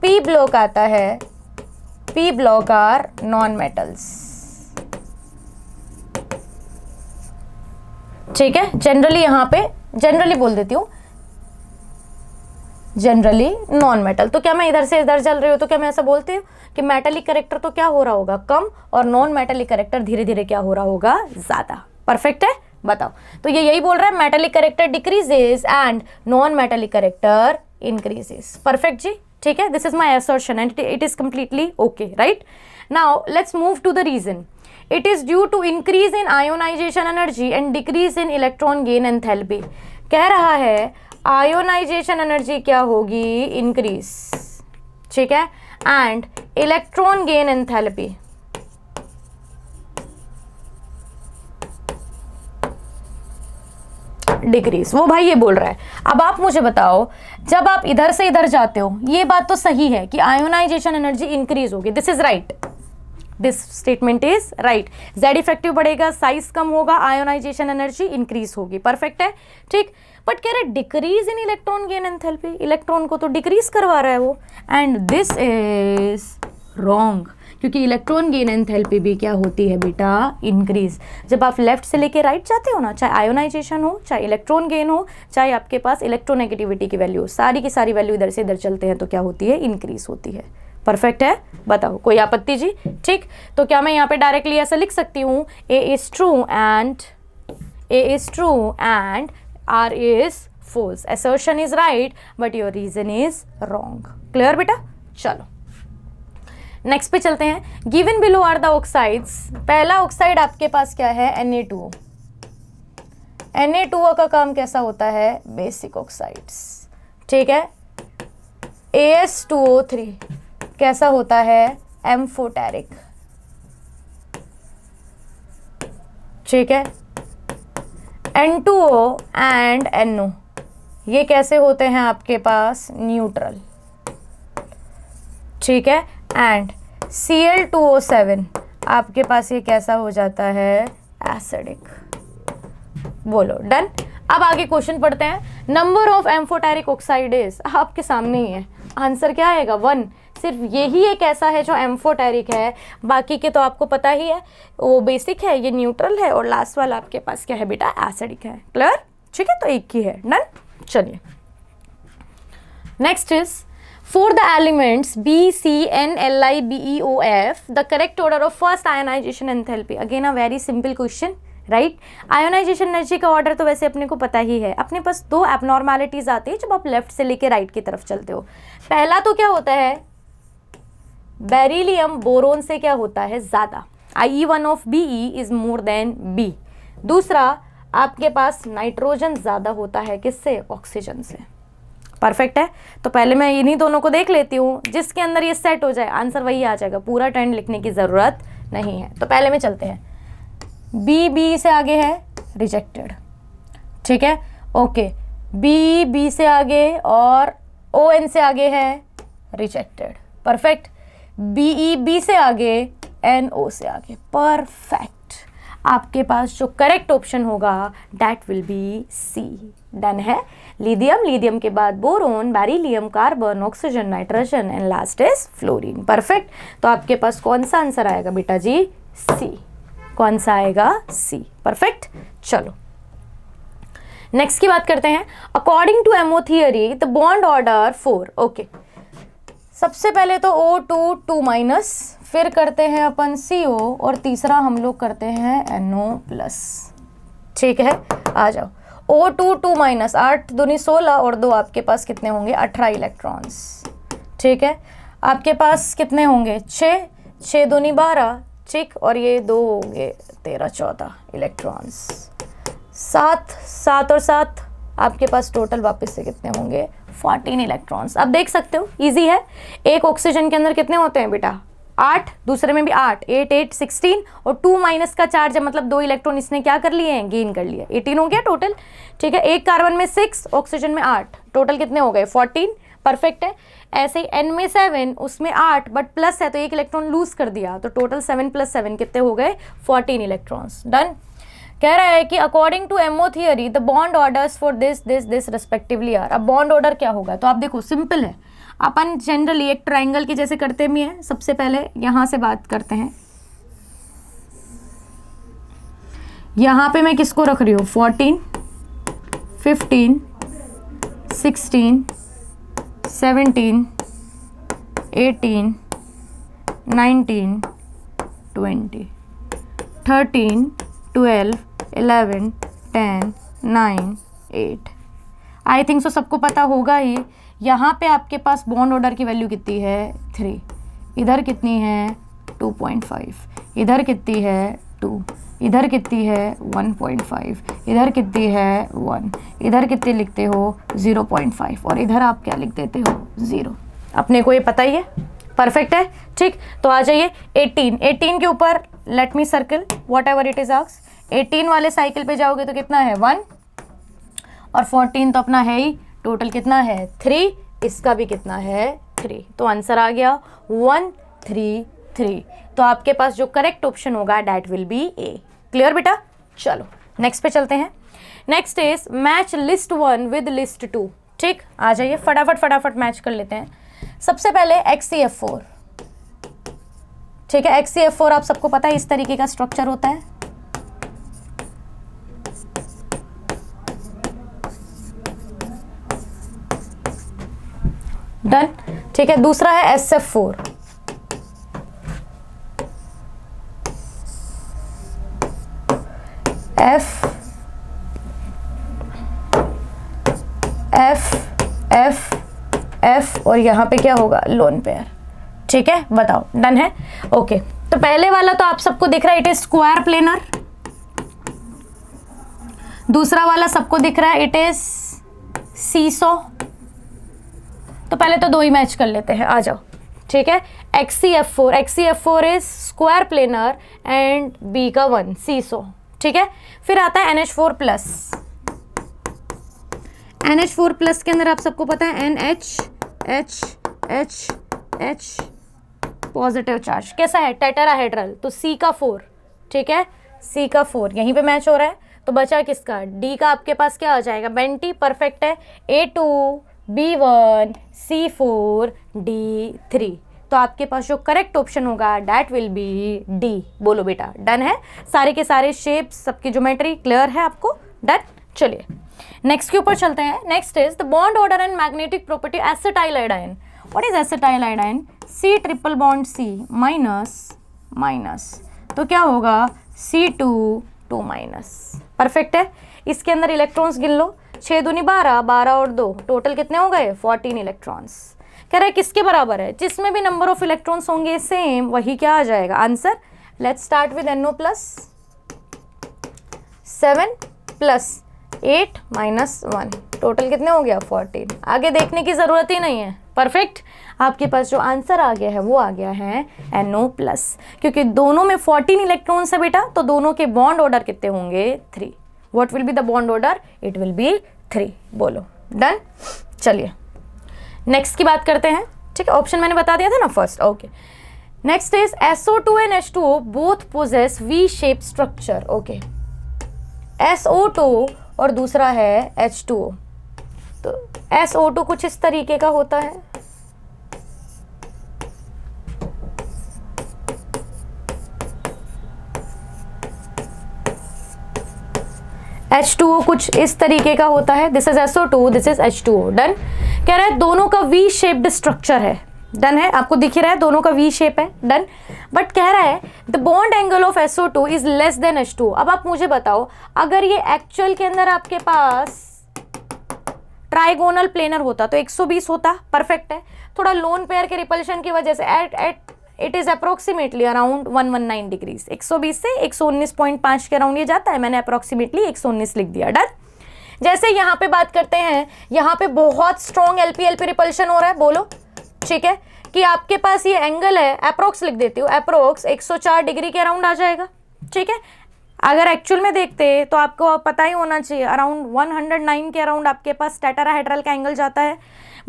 P ब्लॉक आता है, P block are non metals, ठीक है। जनरली यहाँ पे जनरली बोल देती हूँ, जनरली नॉन मेटल। तो क्या मैं इधर से इधर चल रही हूँ, तो क्या मैं ऐसा बोलती हूँ कि मेटेलिक करेक्टर तो क्या हो रहा होगा, कम, और नॉन मेटेलिक करेक्टर धीरे धीरे क्या हो रहा होगा, ज्यादा। परफेक्ट है, बताओ। तो ये यही बोल रहा है metallic character decreases and non metallic character increases. Perfect जी, ठीक है। This is my assertion and it is completely okay, right. Now let's move to the reason. It is due to increase in ionization energy and decrease in electron gain enthalpy. कह रहा है ionisation energy क्या होगी, increase, ठीक है, and electron gain enthalpy decrease. वो भाई ये बोल रहा है। अब आप मुझे बताओ, जब आप इधर से इधर जाते हो, ये बात तो सही है कि आयोनाइजेशन एनर्जी इंक्रीज होगी, this is right, this statement is right. Z effective बढ़ेगा, साइज कम होगा, आयोनाइजेशन एनर्जी इंक्रीज होगी, परफेक्ट है, ठीक। बट कह रहे decrease in electron gain enthalpy, electron को तो डिक्रीज करवा रहा है वो, एंड दिस इज रॉन्ग, क्योंकि इलेक्ट्रॉन गेन एंथैल्पी भी क्या होती है बेटा, इंक्रीज। जब आप लेफ्ट से लेके राइट जाते हो ना, चाहे आयोनाइजेशन हो, चाहे इलेक्ट्रॉन गेन हो, चाहे आपके पास इलेक्ट्रोनेगेटिविटी की वैल्यू हो, सारी की सारी वैल्यू इधर से इधर चलते हैं तो क्या होती है, इंक्रीज होती है। परफेक्ट है, बताओ कोई आपत्ति जी, ठीक। तो क्या मैं यहाँ पे डायरेक्टली ऐसा लिख सकती हूँ, A is true and R is false, assertion is right but your reason is wrong. Clear बेटा, चलो नेक्स्ट पे चलते हैं। Given below are the oxides. पहला ऑक्साइड आपके पास क्या है, Na2O। Na2O का काम कैसा होता है, बेसिक ऑक्साइड्स, ठीक है। As2O3 कैसा होता है, एम्फोटेरिक, ठीक है। N2O एंड NO ये कैसे होते हैं आपके पास, न्यूट्रल, ठीक है। एंड Cl2O7 आपके पास ये कैसा हो जाता है, एसिडिक। बोलो डन। अब आगे क्वेश्चन पढ़ते हैं। Number of amphoteric oxide is, आपके सामने ही है, आंसर क्या आएगा, 1। सिर्फ यही एक ऐसा है जो एम्फोटेरिक है, बाकी के तो आपको पता ही है, वो बेसिक है, ये न्यूट्रल है, और लास्ट वाला आपके पास क्या है बेटा, एसिडिक है। क्लियर, ठीक है, तो एक ही है, डन। चलिए next is for the elements B, C, N, L, I, B, E, O, F, the correct order of first ionization enthalpy. Again a very simple question, right? Ionization energy का order तो वैसे अपने को पता ही है। अपने पास दो abnormalities आती है जब आप लेफ्ट से लेके राइट की तरफ चलते हो। पहला तो क्या होता है, बेरिलियम बोरोन से क्या होता है ज़्यादा, IE1 of BE is more than B। दूसरा आपके पास नाइट्रोजन ज़्यादा होता है, किससे, ऑक्सीजन से। परफेक्ट है। तो पहले मैं इन्हीं दोनों को देख लेती हूँ, जिसके अंदर ये सेट हो जाए आंसर वही आ जाएगा, पूरा ट्रेंड लिखने की ज़रूरत नहीं है। तो पहले में चलते हैं। बी से आगे है, रिजेक्टेड, ठीक है, ओके। बी से आगे और ON से आगे है, रिजेक्टेड, परफेक्ट। BE से आगे, NO से आगे, परफेक्ट। आपके पास जो करेक्ट ऑप्शन होगा that will be C. Done है। लिथियम, लिथियम के बाद boron, beryllium, carbon, oxygen, nitrogen and last is fluorine. Perfect. तो आपके पास कौन सा आंसर आएगा बेटा जी? सी। कौन सा आएगा? सी। परफेक्ट। चलो नेक्स्ट की बात करते हैं। According to MO theory the bond order 4। Okay, सबसे पहले तो O2 2 माइनस, फिर करते हैं अपन CO और तीसरा हम लोग करते हैं NO प्लस। ठीक है, आ जाओ। O2 2 माइनस, 8 दूनी 16 और 2 आपके पास कितने होंगे? 18 इलेक्ट्रॉन्स। ठीक है, आपके पास कितने होंगे? 6, 6 दूनी 12, ठीक, और ये 2 होंगे 13 14 इलेक्ट्रॉन्स। 7 और 7 आपके पास टोटल वापस से कितने होंगे? 14 इलेक्ट्रॉन्स। अब देख सकते हो इजी है। एक ऑक्सीजन के अंदर कितने होते हैं बेटा? 8, दूसरे में भी 8, 8 8 16 और 2 माइनस का चार्ज है, मतलब 2 इलेक्ट्रॉन इसने क्या कर लिए हैं? गेन कर लिया। 18 हो गया टोटल। ठीक है, एक कार्बन में 6, ऑक्सीजन में 8, टोटल कितने हो गए? 14। परफेक्ट है। ऐसे ही N में 7, उसमें 8 बट प्लस है तो एक इलेक्ट्रॉन लूज कर दिया, तो टोटल 7 + 7 कितने हो गए? 14 इलेक्ट्रॉन्स। डन। कह रहा है कि according to MO theory the bond orders for this this this respectively are. अब बॉन्ड ऑर्डर क्या होगा? तो आप देखो सिंपल है, अपन जनरली एक ट्राइंगल के जैसे करते भी हैं। सबसे पहले यहां से बात करते हैं। यहां पे मैं किसको रख रही हूँ? 14 15 16 17 18 19 20 13 12 11 10 9 8। आई थिंक सो सबको पता होगा ही। यहाँ पे आपके पास बॉन्ड ऑर्डर की वैल्यू कितनी है? 3। इधर कितनी है? 2.5। इधर कितनी है? 2। इधर कितनी है? 1.5। इधर कितनी है? 1। इधर कितनी लिखते हो? 0.5 और इधर आप क्या लिख देते हो? 0। अपने को ये पता ही है। परफेक्ट है। ठीक, तो आ जाइए 18 के ऊपर let me circle what ever it is asked. 18 वाले साइकिल पे जाओगे तो कितना है? 1 और 14 तो अपना है ही। टोटल कितना है? 3। इसका भी कितना है? 3। तो आंसर आ गया 1 3 3। तो आपके पास जो करेक्ट ऑप्शन होगा that will be A. Clear बेटा? चलो नेक्स्ट पे चलते हैं। Next is match list 1 with list 2। ठीक, आ जाइए फटाफट मैच कर लेते हैं। सबसे पहले HCF4। ठीक है, HCF4 आप सबको पता है इस तरीके का स्ट्रक्चर होता है। डन। ठीक है, दूसरा है SF4। F और यहाँ पे क्या होगा? Lone pair. ठीक है, बताओ। डन है। ओके, तो पहले वाला तो आप सबको दिख रहा है, इट इज स्क्वायर प्लेनर। दूसरा वाला सबको दिख रहा है, इट इज सीसो। तो पहले तो 2 ही मैच कर लेते हैं, आ जाओ। ठीक है, HCF4 is square planar and B का 1 सीसो। ठीक है, फिर आता है NH4 प्लस। NH4 प्लस के अंदर आप सबको पता है NH पॉजिटिव चार्ज। कैसा है? टेट्राहेड्रल, तो C का 4। ठीक है, C का 4 यहीं पे मैच हो रहा है। तो बचा किसका? D का आपके पास क्या आ जाएगा? बेंटी। परफेक्ट है। A2 B1 C4 D3। तो आपके पास जो करेक्ट ऑप्शन होगा दैट विल बी डी। बोलो बेटा। डन है। सारे के सारे शेप्स, सबकी ज्योमेट्री क्लियर है आपको? डन। चलिए नेक्स्ट के ऊपर चलते हैं। Next is the bond order and magnetic property acetyl iodine. What is acetyl iodine? C triple bond C minus, तो क्या होगा? C2 2 माइनस। परफेक्ट है। इसके अंदर इलेक्ट्रॉन्स गिन लो। 6 दूनी 12, 12 और 2 टोटल कितने हो गए? 14 इलेक्ट्रॉन्स। कह रहा है किसके बराबर है? जिसमें भी नंबर ऑफ इलेक्ट्रॉन्स होंगे सेम, वही क्या आ जाएगा? Answer. Let's start with NO plus 7 plus 8 minus 1, total कितने हो गया? 14। आगे देखने की जरूरत ही नहीं है। परफेक्ट। आपके पास जो आंसर आ गया है वो आ गया है NO प्लस, क्योंकि दोनों में 14 इलेक्ट्रॉन्स है बेटा, तो दोनों के बॉन्ड ऑर्डर कितने होंगे? 3। What will be the bond order? It will B 3। बोलो। डन। चलिए नेक्स्ट की बात करते हैं। ठीक है, ऑप्शन मैंने बता दिया था ना first. Okay, next is SO2 and H2O both possess V shape structure. Okay, SO2 और दूसरा है H2O. तो SO2 कुछ इस तरीके का होता है. H2O कुछ इस तरीके का होता है. This is SO2, this is H2O. Done. कह रहा है दोनों का वी शेप्ड स्ट्रक्चर है. डन है, आपको दिख रहा है दोनों का वी शेप है. डन. बट कह रहा है the bond angle of SO2 is less than H2O. अब आप मुझे बताओ, अगर ये एक्चुअल के अंदर आपके पास ट्राइगोनल प्लेनर होता तो 120 होता. परफेक्ट है. थोड़ा लोन पेयर के रिपल्शन की वजह से at it is approximately around 119 degrees. 120 से 119.5 के अराउंड ये जाता है. मैंने अप्रोक्सीमेटली 119 लिख दिया. डन. जैसे यहाँ पे बात करते हैं, यहाँ पे बहुत स्ट्रॉन्ग LP रिपल्शन हो रहा है. बोलो. ठीक है कि आपके पास ये एंगल है, अप्रोक्स लिख देती हूँ, अप्रोक्स 104 डिग्री के अराउंड आ जाएगा. ठीक है. अगर एक्चुअल में देखते तो आपको पता ही होना चाहिए अराउंड 109 के अराउंड आपके पास टेट्राहेड्रल का एंगल जाता है.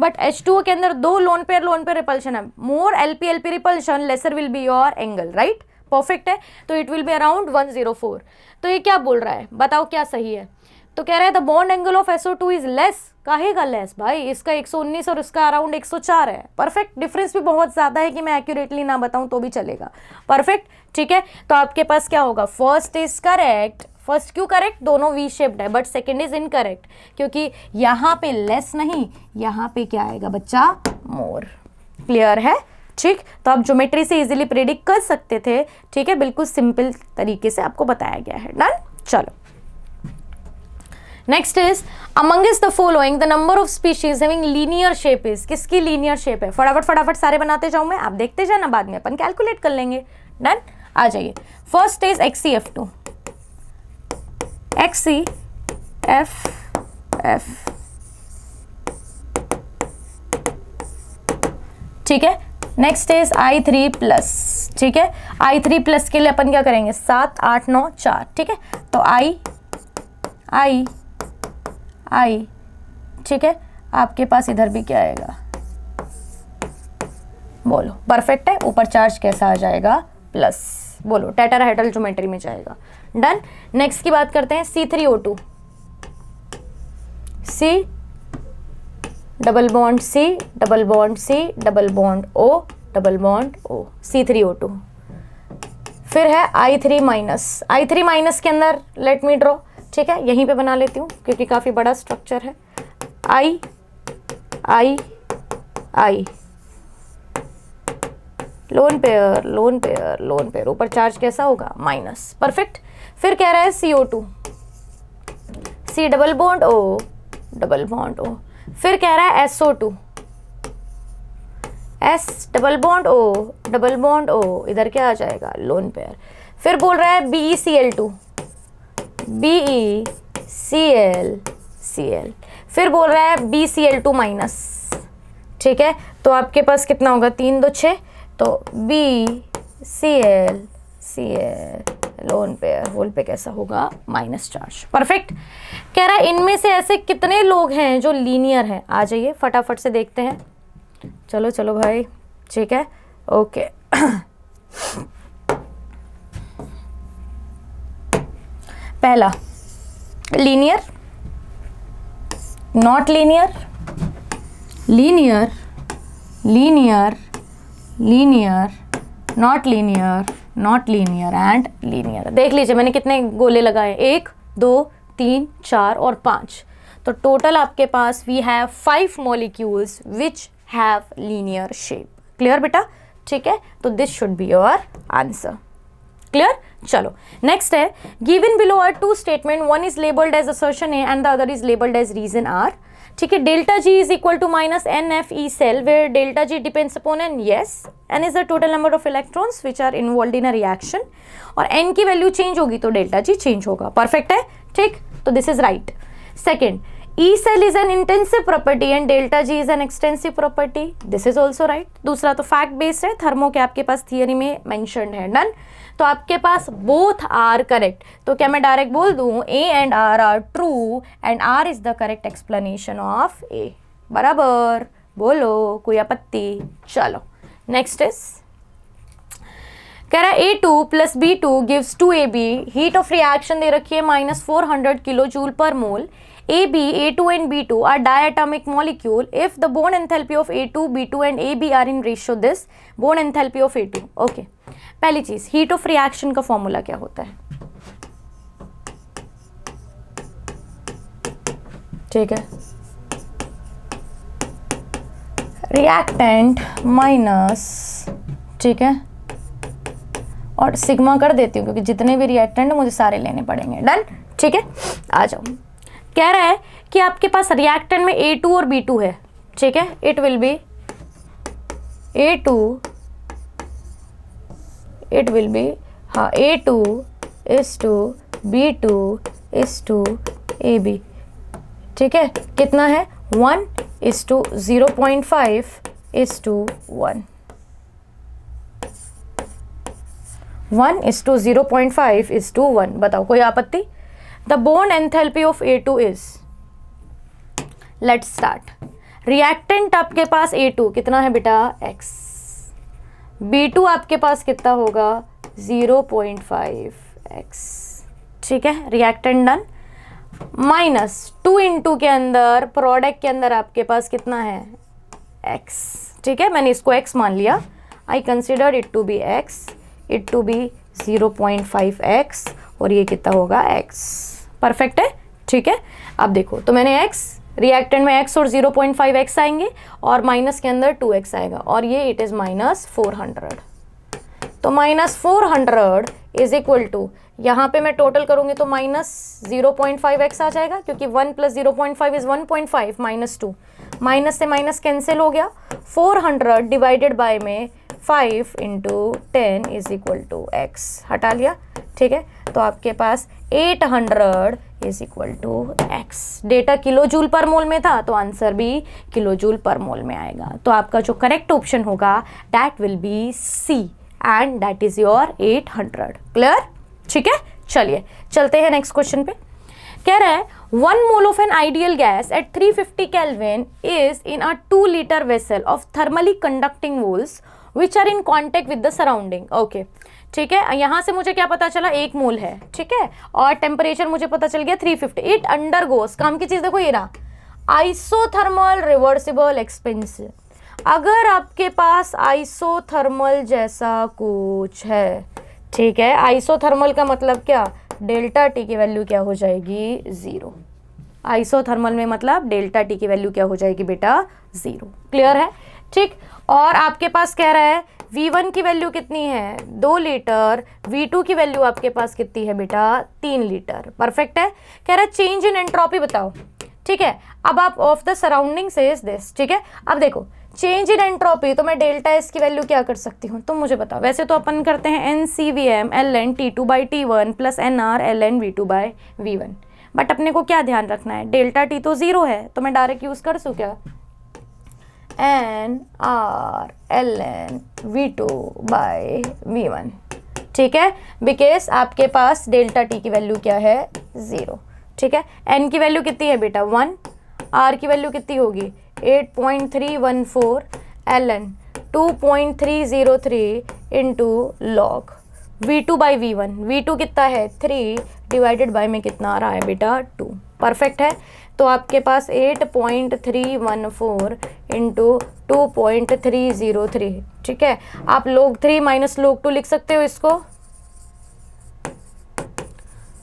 बट H2O के अंदर दो लोन पेयर रिपल्शन है. मोर LP repulsion, laser will be your angle. Right. Perfect है. तो इट विल बी अराउंड 104. तो ये क्या बोल रहा है, बताओ क्या सही है. तो कह रहा है the bond angle of SO2 is less. काहेगा लेस भाई, इसका 119 और इसका अराउंड 104 है. परफेक्ट. डिफरेंस भी बहुत ज्यादा है कि मैं एक्यूरेटली ना बताऊं तो भी चलेगा. परफेक्ट. ठीक है. तो आपके पास क्या होगा, फर्स्ट इज करेक्ट. फर्स्ट क्यों करेक्ट, दोनों वी शेप्ड है. बट सेकंड इज इनकरेक्ट क्योंकि यहाँ पे लेस नहीं, यहाँ पे क्या आएगा बच्चा, मोर. क्लियर है. ठीक. तो आप ज्योमेट्री से इजीली प्रेडिक्ट कर सकते थे. ठीक है, बिल्कुल सिंपल तरीके से आपको बताया गया है. डन. चलो, next is amongst the following the number of species having linear shape is. किसकी लीनियर शेप है, फटाफट सारे बनाते जाऊं मैं, आप देखते जाना, बाद में अपन कैलकुलेट कर लेंगे. डन. आ जाइए. First is XCF2. XCF. ठीक है. Next is I3+. ठीक है. I3+ के लिए अपन क्या करेंगे, 7 8 9 4. ठीक है. तो I. ठीक है. आपके पास इधर भी क्या आएगा, बोलो. परफेक्ट है. ऊपर चार्ज कैसा आ जाएगा, प्लस. बोलो. टेट्राहेड्रल ज्योमेट्री में जाएगा. डन. नेक्स्ट की बात करते हैं C3O2. C double bond C double bond C double bond O double bond O. C3O2. फिर है I3-. के अंदर लेट मी ड्रॉ. ठीक है, यहीं पे बना लेती हूँ क्योंकि काफ़ी बड़ा स्ट्रक्चर है. I. Lone pair. ऊपर चार्ज कैसा होगा, माइनस. परफेक्ट. फिर कह रहा है CO2. C double bond O double bond O. फिर कह रहा है SO2. S double bond O double bond O. इधर क्या आ जाएगा, लोन पेयर. फिर बोल रहा है BeCl2. BeCl. फिर बोल रहा है BCl2-. ठीक है. तो आपके पास कितना होगा, 3 2 6. तो BCl लोन पेयर होल पे कैसा होगा, माइनस चार्ज. परफेक्ट. कह रहा है इनमें से ऐसे कितने लोग हैं जो लीनियर हैं. आ जाइए फटाफट से देखते हैं. चलो भाई. ठीक है. ओके. पहला, linear, not linear, linear, not linear and linear. देख लीजिए मैंने कितने गोले लगाए, 1 2 3 4 और 5. तो टोटल आपके पास we have 5 molecules which have linear shape. Clear बेटा. ठीक है. तो this should be your answer. Clear. चलो, नेक्स्ट है given below are 2 statement. One is labelled as assertion A and the other is labelled as reason R. ठीक है. Delta G is equal to -NFE cell where delta G depends upon N. Yes. N is the total number of electrons which are involved in a reaction. और N की वैल्यू change होगी तो delta G change होगा. Perfect है. ठीक. तो this is right. Second, E cell is an intensive property and delta G is an extensive property. This is also right. दूसरा तो फैक्ट बेस्ड है, थर्मो के आपके पास थियरी में मेंशन्ड है. डन. तो आपके पास बोथ आर करेक्ट. तो क्या मैं डायरेक्ट बोल दूं A and R are true and R is the correct explanation of A. बराबर. बोलो, कोई आपत्ति. चलो, नेक्स्ट इज कह रहा है A2 plus B2 gives 2AB, heat of reaction दे रखी है -400 kilo joule per mole. AB, A2 and B2 are diatomic molecule. If the bond enthalpy of A2, B2 and AB are in ratio this, bond enthalpy of A2. Okay. पहली चीज, heat of reaction का formula क्या होता है? ठीक है, reactant minus, ठीक है, और सिग्मा कर देती हूँ क्योंकि जितने भी रिएक्टेंट मुझे सारे लेने पड़ेंगे. डन. ठीक है, आ जाओ. कह रहा है कि आपके पास रिएक्टेंट में A2 और B2 है. ठीक है, it will B A2, it will B, हाँ, A2 is to B2 is to AB. ठीक है, कितना है? 1:0.5 is to 1. 1:0.5 is to 1. बताओ, कोई आपत्ति? The bond enthalpy of A2 is, let's start. Reactant आपके पास A2 कितना है बेटा? X. B2 आपके पास कितना होगा? 0.5x. ठीक है, रिएक्टेंट डन. -2 × के अंदर प्रोडक्ट के अंदर आपके पास कितना है? x. ठीक है, मैंने इसको x मान लिया. I consider it to be x, it to be 0.5x, और ये कितना होगा? x. परफेक्ट है. ठीक है, अब देखो, तो मैंने x, रिएक्टेंट में x और 0.5x आएंगे, और माइनस के अंदर 2x आएगा, और ये इट इज़ -400. तो -400 इज इक्वल टू, यहाँ पे मैं टोटल करूँगी तो -0.5x आ जाएगा, क्योंकि 1 + 0.5 इज 1.5 -2, माइनस से माइनस कैंसिल हो गया. 400 डिवाइडेड बाय में 5 × 10 इज इक्वल टू x, हटा लिया. ठीक है, तो आपके पास 800 इज इक्वल टू x. डेटा किलो जूल पर मोल में था, तो आंसर भी किलो जूल पर मोल में आएगा. तो आपका जो करेक्ट ऑप्शन होगा that will B C, and that is your 800. Clear? ठीक है, चलिए चलते हैं नेक्स्ट क्वेश्चन पे. कह रहा है 1 mole of an ideal gas at 350 Kelvin is in a 2 liter vessel of thermally conducting walls which are in contact with the surrounding. Okay, ठीक है, यहाँ से मुझे क्या पता चला? 1 मोल है. ठीक है, और टेम्परेचर मुझे पता चल गया 350. इट अंडरगोस, काम की चीज़ देखो ये रहा, आइसोथर्मल रिवर्सिबल एक्सपेंशन. अगर आपके पास आइसोथर्मल जैसा कुछ है, ठीक है, आइसोथर्मल का मतलब क्या? डेल्टा टी की वैल्यू क्या हो जाएगी? 0. आइसोथर्मल में मतलब डेल्टा टी की वैल्यू क्या हो जाएगी बेटा? 0. क्लियर है? ठीक. और आपके पास कह रहा है V1 की वैल्यू कितनी है? 2 लीटर. V2 की वैल्यू आपके पास कितनी है बेटा? 3 लीटर. परफेक्ट है. कह रहा है चेंज इन एंट्रोपी बताओ. ठीक है, अब आप of the surrounding says this. ठीक है, अब देखो, चेंज इन एंट्रोपी, तो मैं डेल्टा एस की वैल्यू क्या कर सकती हूँ? तुम मुझे बताओ. वैसे तो अपन करते हैं NCVM ln T2/T1 + NR ln V2/V1, but अपने को क्या ध्यान रखना है? डेल्टा टी तो 0 है, तो मैं डायरेक्ट यूज कर सकूँ क्या? NR ln V2/V1. ठीक है, बिकॉज आपके पास डेल्टा टी की वैल्यू क्या है? 0. ठीक है, n की वैल्यू कितनी है बेटा? 1. r की वैल्यू कितनी होगी? 8.314 ln 2.303 into log V2/V1. V2 कितना है? 3 डिवाइडेड बाय में कितना आ रहा है बेटा? 2. परफेक्ट है. तो आपके पास 8.314 इंटू 2.303. ठीक है, आप log 3 - log 2 लिख सकते हो इसको.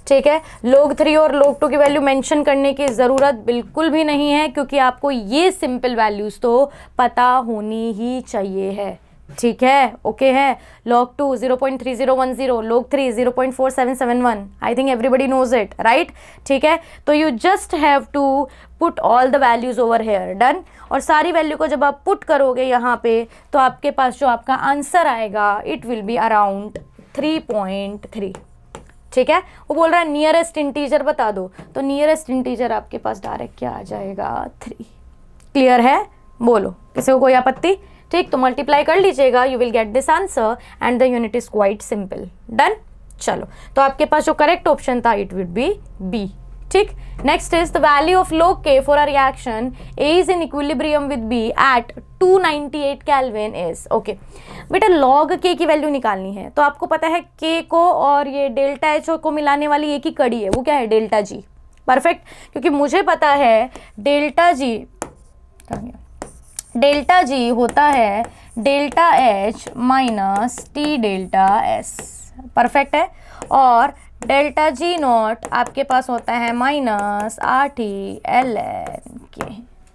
ठीक है, log 3 और log 2 की वैल्यू मेंशन करने की ज़रूरत बिल्कुल भी नहीं है, क्योंकि आपको ये सिंपल वैल्यूज़ तो पता होनी ही चाहिए है. ठीक है, ओके है. log 2 0.3010, log 3 0.4771. I think everybody knows it, right? ठीक है, तो you just have to put all the values over here. Done. और सारी वैल्यू को जब आप पुट करोगे यहाँ पे, तो आपके पास जो आपका आंसर आएगा इट विल बी अराउंड 3.3. ठीक है, वो बोल रहा है नियरेस्ट इंटीजर बता दो, तो नियरेस्ट इंटीजर आपके पास डायरेक्ट क्या आ जाएगा? 3. क्लियर है? बोलो, किसी को कोई आपत्ति? ठीक, तो मल्टीप्लाई कर लीजिएगा, you will get this answer and the unit is quite simple. Done. चलो, तो आपके पास जो करेक्ट ऑप्शन था इट विल बी B. ठीक। Next is the value of log K for a reaction A is in equilibrium with B at 298 kelvin is. Okay बेटा log K की वैल्यू निकालनी है, तो आपको पता है K को और ये डेल्टा H को मिलाने वाली एक ही कड़ी है, वो क्या है, डेल्टा G। परफेक्ट, क्योंकि मुझे पता है डेल्टा G होता है delta H minus T delta S। Perfect है। और डेल्टा G नॉट आपके पास होता है माइनस RT/ln K।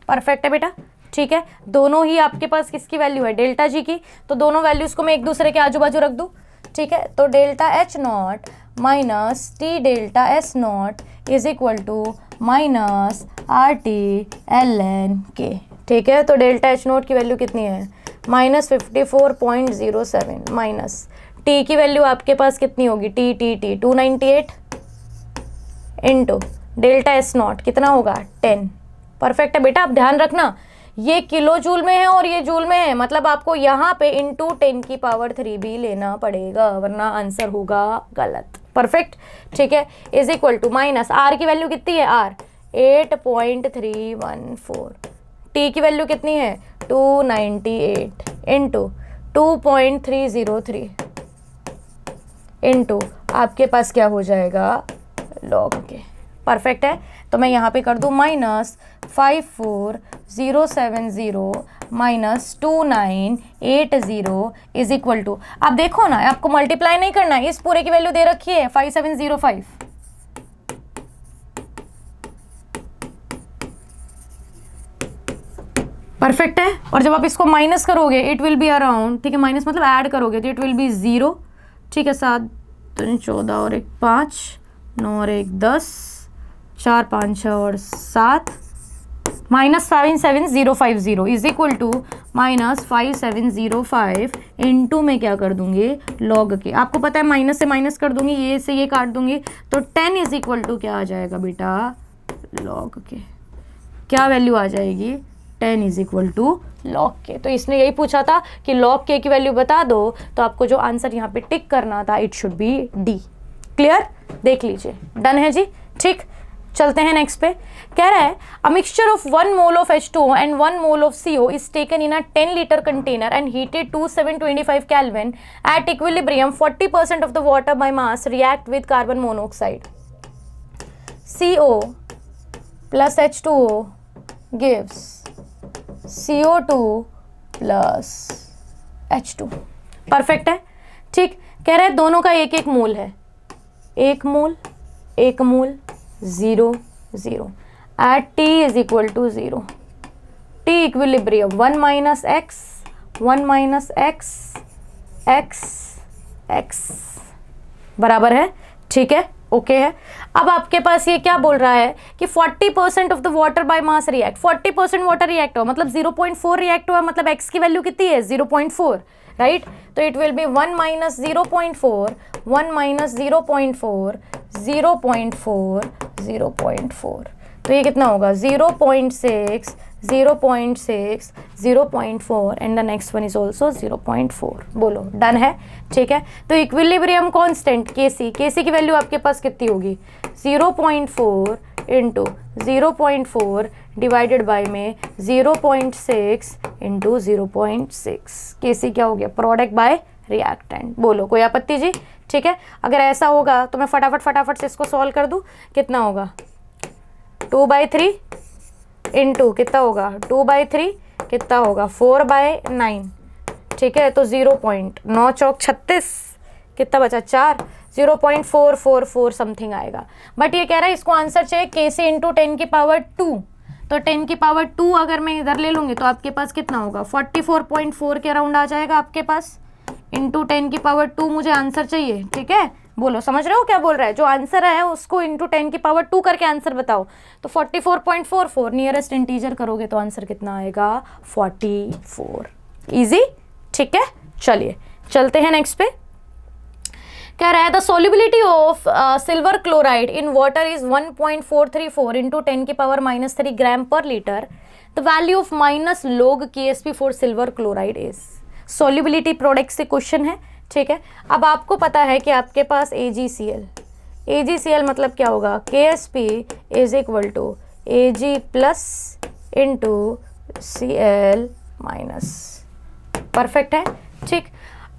परफेक्ट है बेटा, ठीक है। दोनों ही आपके पास किसकी वैल्यू है, डेल्टा G की, तो दोनों वैल्यूज को मैं एक दूसरे के आजू बाजू रख दूँ, ठीक है। तो delta H not minus T delta S not is equal to minus RT/ln K, ठीक है। तो डेल्टा H नॉट की वैल्यू कितनी है, माइनस 54.07 माइनस टी की वैल्यू आपके पास कितनी होगी, T 298 into delta S not कितना होगा 10। परफेक्ट है बेटा, आप ध्यान रखना ये किलो जूल में है और ये जूल में है, मतलब आपको यहाँ पे इंटू 10 की पावर 3 भी लेना पड़ेगा, वरना आंसर होगा गलत। परफेक्ट, ठीक है। Is equal to minus R की वैल्यू कितनी है, आर 8.314, टी की वैल्यू कितनी है 298 इंटू 2.303 इंटू आपके पास क्या हो जाएगा log के। परफेक्ट है, तो मैं यहाँ पे कर दूँ minus 54070 minus 2980 is equal to, आप देखो ना आपको मल्टीप्लाई नहीं करना है, इस पूरे की वैल्यू दे रखी है 5705। परफेक्ट है। और जब आप इसको माइनस करोगे इट विल बी अराउंड, ठीक है, माइनस मतलब ऐड करोगे तो इट विल बी 0, ठीक है। 7 14 और 1 5 9 और 1 10 4 5 6 और 7 minus 57050 is equal to minus 5705 into में क्या कर दूंगी log के, आपको पता है माइनस से माइनस कर दूंगी, ये से ये काट दूंगी, तो 10 इज इक्वल टू क्या आ जाएगा बेटा log के, क्या वैल्यू आ जाएगी 10 इज इक्वल टू log के। तो इसने यही पूछा था कि log के की वैल्यू बता दो, तो आपको जो आंसर यहाँ पे टिक करना था it should B D. Clear, देख लीजिए, डन है जी, ठीक। चलते हैं नेक्स्ट पे। कह रहा है a mixture of 1 mole of H2O and 1 mole of CO is taken in a 10 litre container and heated to 725 kelvin at equilibrium. 40% of the water by mass react with carbon monoxide. CO plus H2O gives CO2 plus H2। Perfect है, ठीक। कह रहे हैं दोनों का एक एक mole है, एक mole 0 0 at T is equal to 0, T equilibrium 1 minus x बराबर है, ठीक है, ओके है। अब आपके पास ये क्या बोल रहा है कि 40% of the water by mass react, 40% water react हुआ मतलब 0.4 रिएक्ट हुआ, मतलब x की वैल्यू कितनी है 0.4, राइट। तो it will B 1 minus 0.4 1 minus 0.4 0.4 0.4, तो ये कितना होगा 0.6 0.6 0.4 and the next one is also 0.4। बोलो डन है, ठीक है। तो इक्विलिब्रियम कांस्टेंट Kc की वैल्यू आपके पास कितनी होगी 0.4 इंटू 0.4 डिवाइडेड बाय में 0.6 इंटू 0.6। Kc क्या हो गया, प्रोडक्ट बाय रिएक्टेंट। बोलो कोई आपत्ति जी, ठीक है। अगर ऐसा होगा तो मैं फटाफट से इसको सॉल्व कर दूं, कितना होगा 2/3 इंटू कितना होगा 2/3 कितना होगा 4/9, ठीक है। तो 0.9 चौक 36 कितना बचा 4, 0.444 समथिंग आएगा। बट ये कह रहा है इसको आंसर चाहिए Kc इंटू 10 की पावर 2, तो 10 की पावर 2 अगर मैं इधर ले लूँगी तो आपके पास कितना होगा 44.4 के अराउंड आ जाएगा आपके पास, इंटू 10 की पावर 2 मुझे आंसर चाहिए, ठीक है। बोलो समझ रहे हो क्या बोल रहा है, जो आंसर है उसको इंटू 10 की पावर 2 करके आंसर बताओ। तो 44.44 नियरेस्ट इंटीजर करोगे तो आंसर कितना आएगा 44। इजी, ठीक है। चलिए चलते हैं नेक्स्ट पे। कह रहा है the solubility of silver chloride in water is 1.434 into 10 की पावर -3 ग्राम पर litre. The value of minus log Ksp for silver chloride is. Solubility product से क्वेश्चन है, ठीक है। अब आपको पता है कि आपके पास AgCl AgCl मतलब क्या होगा, KSP is equal to Ag plus into Cl minus. Perfect है, ठीक।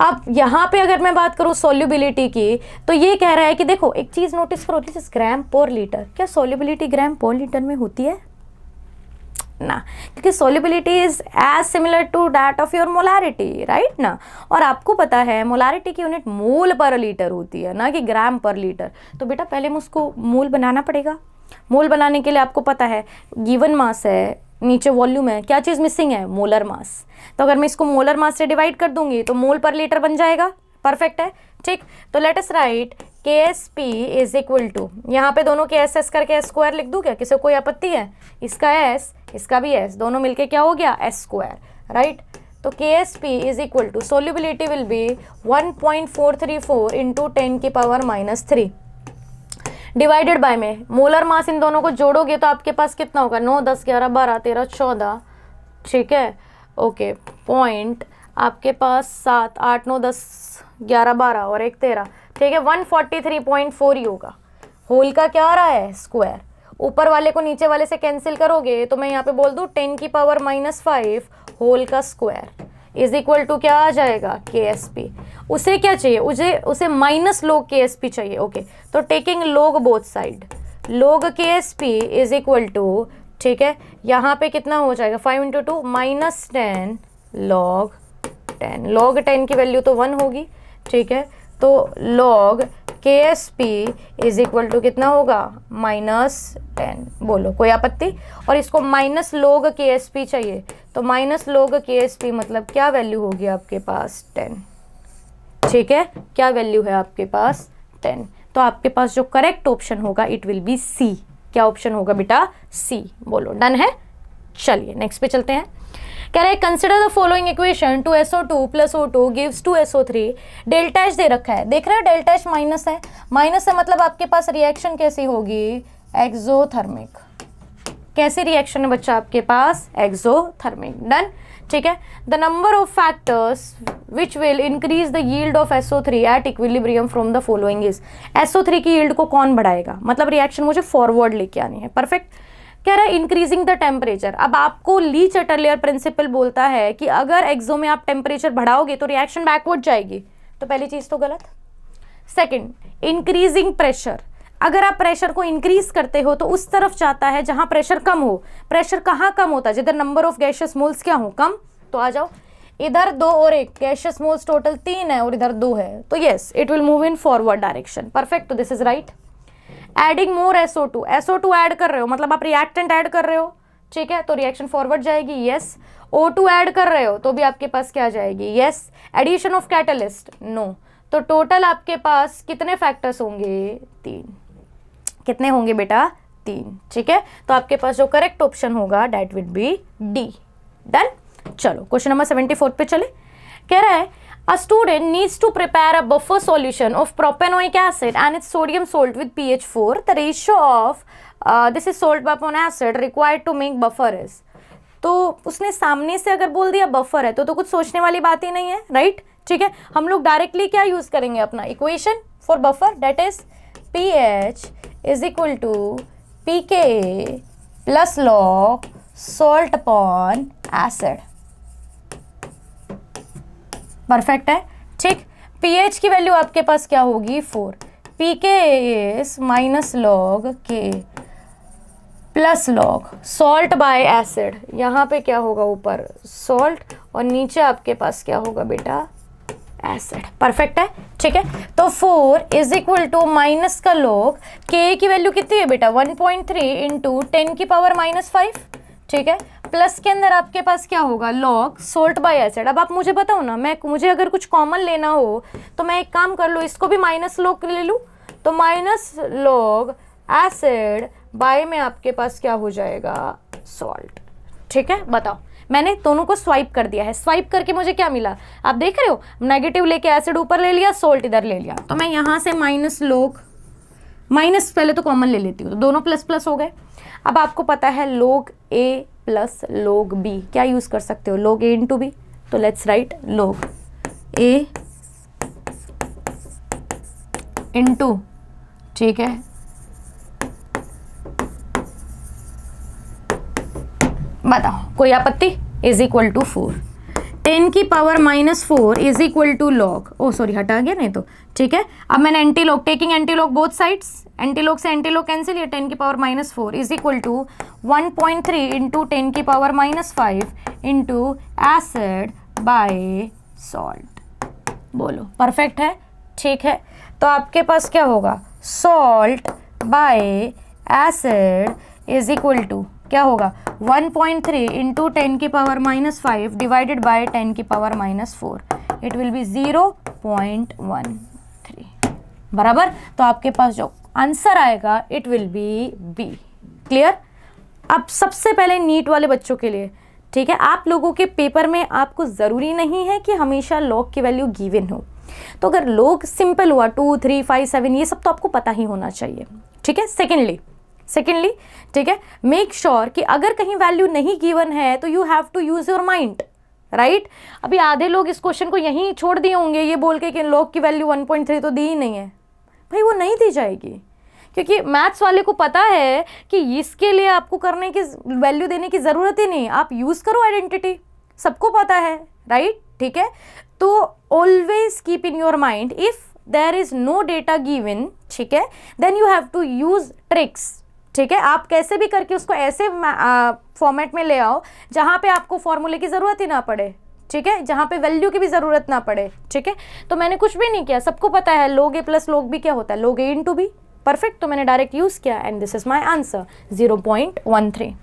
अब यहाँ पे अगर मैं बात करूँ सॉल्युबिलिटी की, तो ये कह रहा है कि देखो एक चीज़ नोटिस करो, दिस इज ग्राम पर लीटर। क्या सॉल्युबिलिटी ग्राम पर लीटर में होती है ना, क्योंकि solubility is as similar to that of your molarity, right ना। और आपको पता है मोलारिटी की यूनिट मोल पर लीटर होती है, ना कि ग्राम पर लीटर। तो बेटा पहले हम उसको मोल बनाना पड़ेगा। मोल बनाने के लिए आपको पता है गिवन मास है, नीचे वॉल्यूम है, क्या चीज़ मिसिंग है, मोलर मास। तो अगर मैं इसको मोलर मास से डिवाइड कर दूंगी तो मोल पर लीटर बन जाएगा। परफेक्ट है, ठीक। तो let us right KSP is equal to, यहाँ पे दोनों के एस करके S² लिख दूँ क्या, किसी को कोई आपत्ति है? इसका S, इसका भी S, दोनों मिलके क्या हो गया, S², राइट। तो KSP is equal to solubility will be 1.434 into 10 की पावर -3 डिवाइडेड बाय में मोलर मास, इन दोनों को जोड़ोगे तो आपके पास कितना होगा, 9, 10, 11, 12, 13, 14, ठीक है, ओके। पॉइंट आपके पास 7, 8, 9, 10, 11, 12 और 1, 13, ठीक है, 143.4 ही होगा। होल का क्या आ रहा है, स्क्वायर। ऊपर वाले को नीचे वाले से कैंसिल करोगे तो मैं यहाँ पे बोल दूँ 10 की पावर -5 होल का स्क्वायर इज इक्वल टू क्या आ जाएगा, KSP। उसे क्या चाहिए, उसे माइनस लोग KSP चाहिए, ओके। तो टेकिंग लोग बोथ साइड, लोग KSP इज इक्वल टू, ठीक है, यहाँ पे कितना हो जाएगा, 5 × 2 -10 log 10। log 10 की वैल्यू तो 1 होगी, ठीक है। तो log KSP is equal to कितना होगा, -10। बोलो कोई आपत्ति? और इसको माइनस लोग KSP चाहिए, तो माइनस लोग KSP मतलब क्या वैल्यू होगी आपके पास, 10, ठीक है। क्या वैल्यू है आपके पास, 10। तो आपके पास जो करेक्ट ऑप्शन होगा इट विल बी C। क्या ऑप्शन होगा बेटा, C। बोलो डन है। चलिए नेक्स्ट पे चलते हैं। कह रहे हैं consider the following equation 2SO2 + O2 gives 2SO3। Delta H दे रखा है, देख रहे हैं डेल्टा H माइनस है, माइनस है मतलब आपके पास रिएक्शन कैसी होगी, एक्सोथर्मिक। कैसी रिएक्शन है बच्चा आपके पास, एक्सोथर्मिक। डन, ठीक है। The number of factors which will increase the yield of SO3 at equilibrium from the following is. SO3 की यील्ड को कौन बढ़ाएगा, मतलब रिएक्शन मुझे फॉरवर्ड लेके आनी है। परफेक्ट। कह रहा है इंक्रीजिंग द टेम्परेचर। अब आपको ली चटरलेयर प्रिंसिपल बोलता है कि अगर एक्सो में आप टेम्परेचर बढ़ाओगे तो रिएक्शन बैकवर्ड जाएगी, तो पहली चीज तो गलत। Second, increasing pressure. अगर आप प्रेशर को इंक्रीज करते हो तो उस तरफ जाता है जहां प्रेशर कम हो। प्रेशर कहाँ कम होता है, जिधर नंबर ऑफ गैशियस मोल्स क्या हो, कम। तो आ जाओ, इधर 2 और 1 गैशियस मोल्स टोटल 3 है और इधर 2 है, तो yes it will move in forward direction. Perfect, तो this is right. Adding more SO2, SO2 add कर रहे हो मतलब आप रिएक्टेंट ऐड कर रहे हो, ठीक है, तो रिएक्शन फॉरवर्ड जाएगी, यस। O2 ऐड कर रहे हो तो भी आपके पास क्या जाएगी, yes. Addition of catalyst, no. तो टोटल आपके पास कितने फैक्टर्स होंगे, 3। कितने होंगे बेटा, 3, ठीक है। तो आपके पास जो करेक्ट ऑप्शन होगा that will B D। Done. चलो क्वेश्चन नंबर 74 पे चले। कह रहा है a student needs to prepare a buffer solution of propanoic acid and its sodium salt with pH 4. The ratio of this is salt upon acid required to make buffer is। तो उसने सामने से अगर बोल दिया बफर है तो कुछ सोचने वाली बात ही नहीं है, राइट, ठीक है। हम लोग डायरेक्टली क्या यूज करेंगे, अपना equation for buffer that is pH is equal to pKa plus log salt upon acid। Perfect है, ठीक। pH की वैल्यू आपके पास क्या होगी, 4। pKa is minus log K plus log salt by acid. यहाँ पे क्या होगा, ऊपर सॉल्ट और नीचे आपके पास क्या होगा बेटा, एसिड। परफेक्ट है, ठीक है। तो 4 इज इक्वल टू माइनस का log K की वैल्यू कितनी है बेटा, 1.3 इंटू 10 की पावर -5, ठीक है। प्लस के अंदर आपके पास क्या होगा, log सोल्ट बाय एसिड। अब आप मुझे बताओ ना, मुझे अगर कुछ कॉमन लेना हो तो मैं एक काम कर लूँ, इसको भी माइनस log ले लूँ, तो माइनस log एसिड बाय में आपके पास क्या हो जाएगा, सॉल्ट, ठीक है। बताओ, मैंने दोनों को स्वाइप कर दिया है, स्वाइप करके मुझे क्या मिला, आप देख रहे हो, नेगेटिव लेके एसिड ऊपर ले लिया, सोल्ट इधर ले लिया, तो मैं यहाँ से माइनस log, माइनस पहले तो कॉमन ले लेती हूँ, तो दोनों प्लस प्लस हो गए। अब आपको पता है log A plus log B, क्या यूज कर सकते हो, log A इंटू B। तो let's write log A into, ठीक है, बताओ कोई आपत्ति? इज इक्वल टू 4, 10 की power -4 is equal to log, oh sorry हटा गया नहीं तो, ठीक है। अब मैंने anti log, taking anti log both sides, anti log से एंटी लॉग कैंसिल, ये 10 की power -4 is equal to 1.3 into 10 की power -5 into acid by salt. बोलो परफेक्ट है, ठीक है। तो आपके पास क्या होगा, salt by acid is equal to क्या होगा, 1.3 इंटू 10 की पावर -5 डिवाइडेड बाय 10 की पावर -4, इट विल बी 0.13 बराबर। तो आपके पास जो आंसर आएगा it will be B. Clear? अब सबसे पहले नीट वाले बच्चों के लिए, ठीक है, आप लोगों के पेपर में आपको ज़रूरी नहीं है कि हमेशा लॉग की वैल्यू गिवन हो, तो अगर लॉग सिंपल हुआ 2, 3, 5, 7 ये सब तो आपको पता ही होना चाहिए, ठीक है। सेकेंडली ठीक है, मेक श्योर कि अगर कहीं वैल्यू नहीं गिवन है तो you have to use your mind, right. अभी आधे लोग इस क्वेश्चन को यहीं छोड़ दिए होंगे ये बोल के कि लॉग की वैल्यू 1.3 तो दी ही नहीं है। भाई वो नहीं दी जाएगी, क्योंकि मैथ्स वाले को पता है कि इसके लिए आपको करने की वैल्यू देने की ज़रूरत ही नहीं, आप यूज़ करो आइडेंटिटी, सबको पता है, राइट, ठीक है। तो always keep in your mind if there is no data given, ठीक है, then you have to use tricks, ठीक है। आप कैसे भी करके उसको ऐसे फॉर्मेट में ले आओ जहाँ पे आपको फॉर्मूले की ज़रूरत ही ना पड़े, ठीक है, जहाँ पे वैल्यू की भी ज़रूरत ना पड़े, ठीक है। तो मैंने कुछ भी नहीं किया, सबको पता है log a plus log b क्या होता है, log a into b, perfect. तो मैंने डायरेक्ट यूज़ किया and this is my answer 0.13।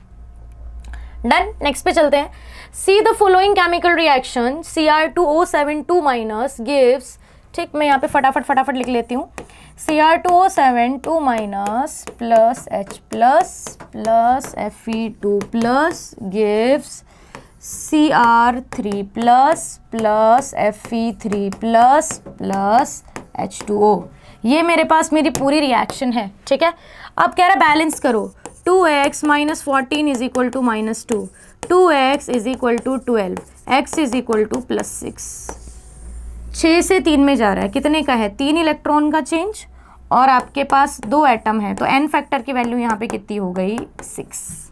Done, next पे चलते हैं। See the following chemical reaction Cr2O7 2- gives, ठीक, मैं यहाँ पे फटाफट लिख लेती हूँ। Cr2O7 2- plus H plus Fe2 plus gives Cr3 plus Fe3 plus H2O। ये मेरे पास मेरी पूरी रिएक्शन है, ठीक है। अब कह रहा है बैलेंस करो, 2x - 14 is equal to -2, 2x is equal to 12, x is equal to +6। 6 से 3 में जा रहा है, कितने का है, 3 इलेक्ट्रॉन का चेंज, और आपके पास 2 एटम है, तो n फैक्टर की वैल्यू यहाँ पे कितनी हो गई, 6।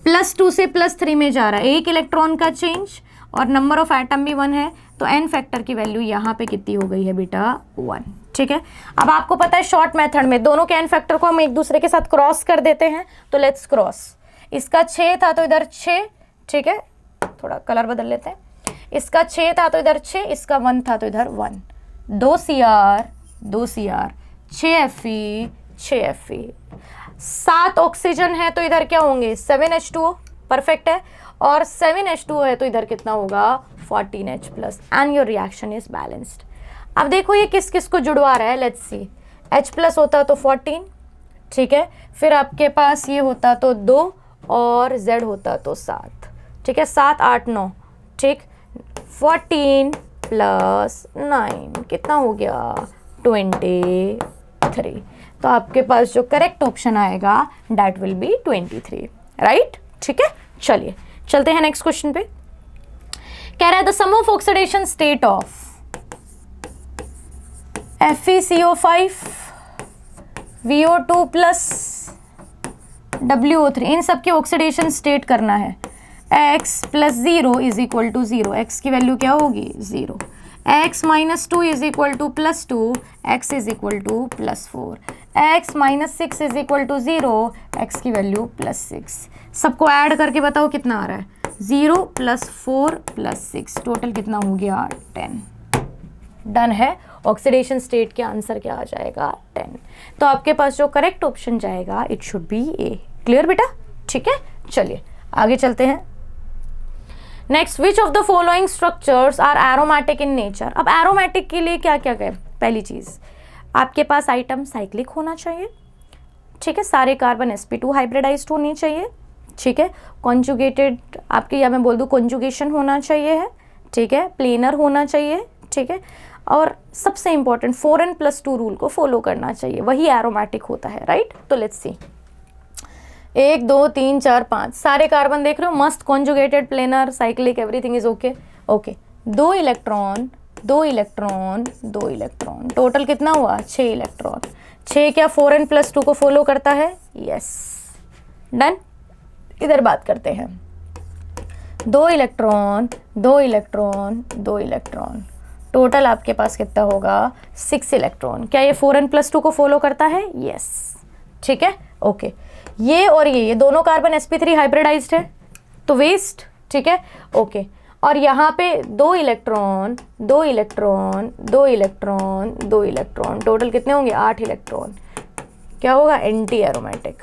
+2 से +3 में जा रहा है, 1 इलेक्ट्रॉन का चेंज और नंबर ऑफ एटम भी 1 है, तो n फैक्टर की वैल्यू यहाँ पे कितनी हो गई है बेटा, 1, ठीक है। अब आपको पता है शॉर्ट मेथड में दोनों के n फैक्टर को हम एक दूसरे के साथ क्रॉस कर देते हैं, तो लेट्स क्रॉस। इसका 6 था तो इधर 6, ठीक है, थोड़ा कलर बदल लेते हैं। इसका 6 था तो इधर 6, इसका 1 था तो इधर 1, 2 Cr 6 Fe 7 ऑक्सीजन है तो इधर क्या होंगे, 7 H2O, परफेक्ट है, और 7 H2O है तो इधर कितना होगा, 14 H plus, and your reaction is balanced. अब देखो ये किस किस को जुड़वा रहा है, लेट्स सी। H प्लस होता तो 14, ठीक है, फिर आपके पास ये होता तो 2 और Z होता तो 7, ठीक है, 7 8 9, ठीक, 14 प्लस 9 कितना हो गया, 23। तो आपके पास जो करेक्ट ऑप्शन आएगा दैट विल बी 23, राइट, ठीक है। चलिए चलते हैं नेक्स्ट क्वेश्चन पे। कह रहा है the sum of oxidation state of FeCO5 VO2 plus WO3, इन सब की ऑक्सीडेशन स्टेट करना है। x plus 0 is equal to 0, x की वैल्यू क्या होगी, 0, x minus 2 is equal to +2, x is equal to +4, x minus 6 is equal to 0, x की value +6। सबको ऐड करके बताओ कितना आ रहा है, 0 + 4 + 6, टोटल कितना हो गया, 10। डन है, ऑक्सीडेशन स्टेट के आंसर क्या आ जाएगा, 10। तो आपके पास जो करेक्ट ऑप्शन जाएगा it should be A. Clear बेटा, ठीक है। चलिए आगे चलते हैं। Next, which of the following structures are aromatic in nature. अब एरोमेटिक के लिए क्या क्या है, पहली चीज़ आपके पास आइटम साइक्लिक होना चाहिए, ठीक है, सारे कार्बन sp2 हाइब्रिडाइज्ड होने चाहिए, ठीक है, कॉन्जुगेटेड आपके, या मैं बोल दूँ कॉन्जुगेशन होना चाहिए है, ठीक है, प्लेनर होना चाहिए, ठीक है, और सबसे इंपॉर्टेंट 4n+2 रूल को फॉलो करना चाहिए, वही एरोमेटिक होता है, राइट। तो लेट्स सी, 1 2 3 4 5 सारे कार्बन देख रहे हो, मस्त conjugated, planar, cyclic, everything is okay. Okay, 2 electron 2 electron 2 electron, total कितना हुआ 6 इलेक्ट्रॉन। 6 क्या 4n+2 को फॉलो करता है? Yes, done. इधर बात करते हैं, 2 इलेक्ट्रॉन 2 इलेक्ट्रॉन 2 इलेक्ट्रॉन, टोटल आपके पास कितना होगा 6 इलेक्ट्रॉन। क्या ये 4n+2 को फॉलो करता है? यस, ठीक है, ओके। ये और ये दोनों कार्बन sp3 हाइब्रिडाइज्ड है तो वेस्ट, ठीक है, ओके। और यहाँ पे 2 electron 2 electron 2 electron 2 electron, total कितने होंगे 8 इलेक्ट्रॉन। क्या होगा? Anti aromatic,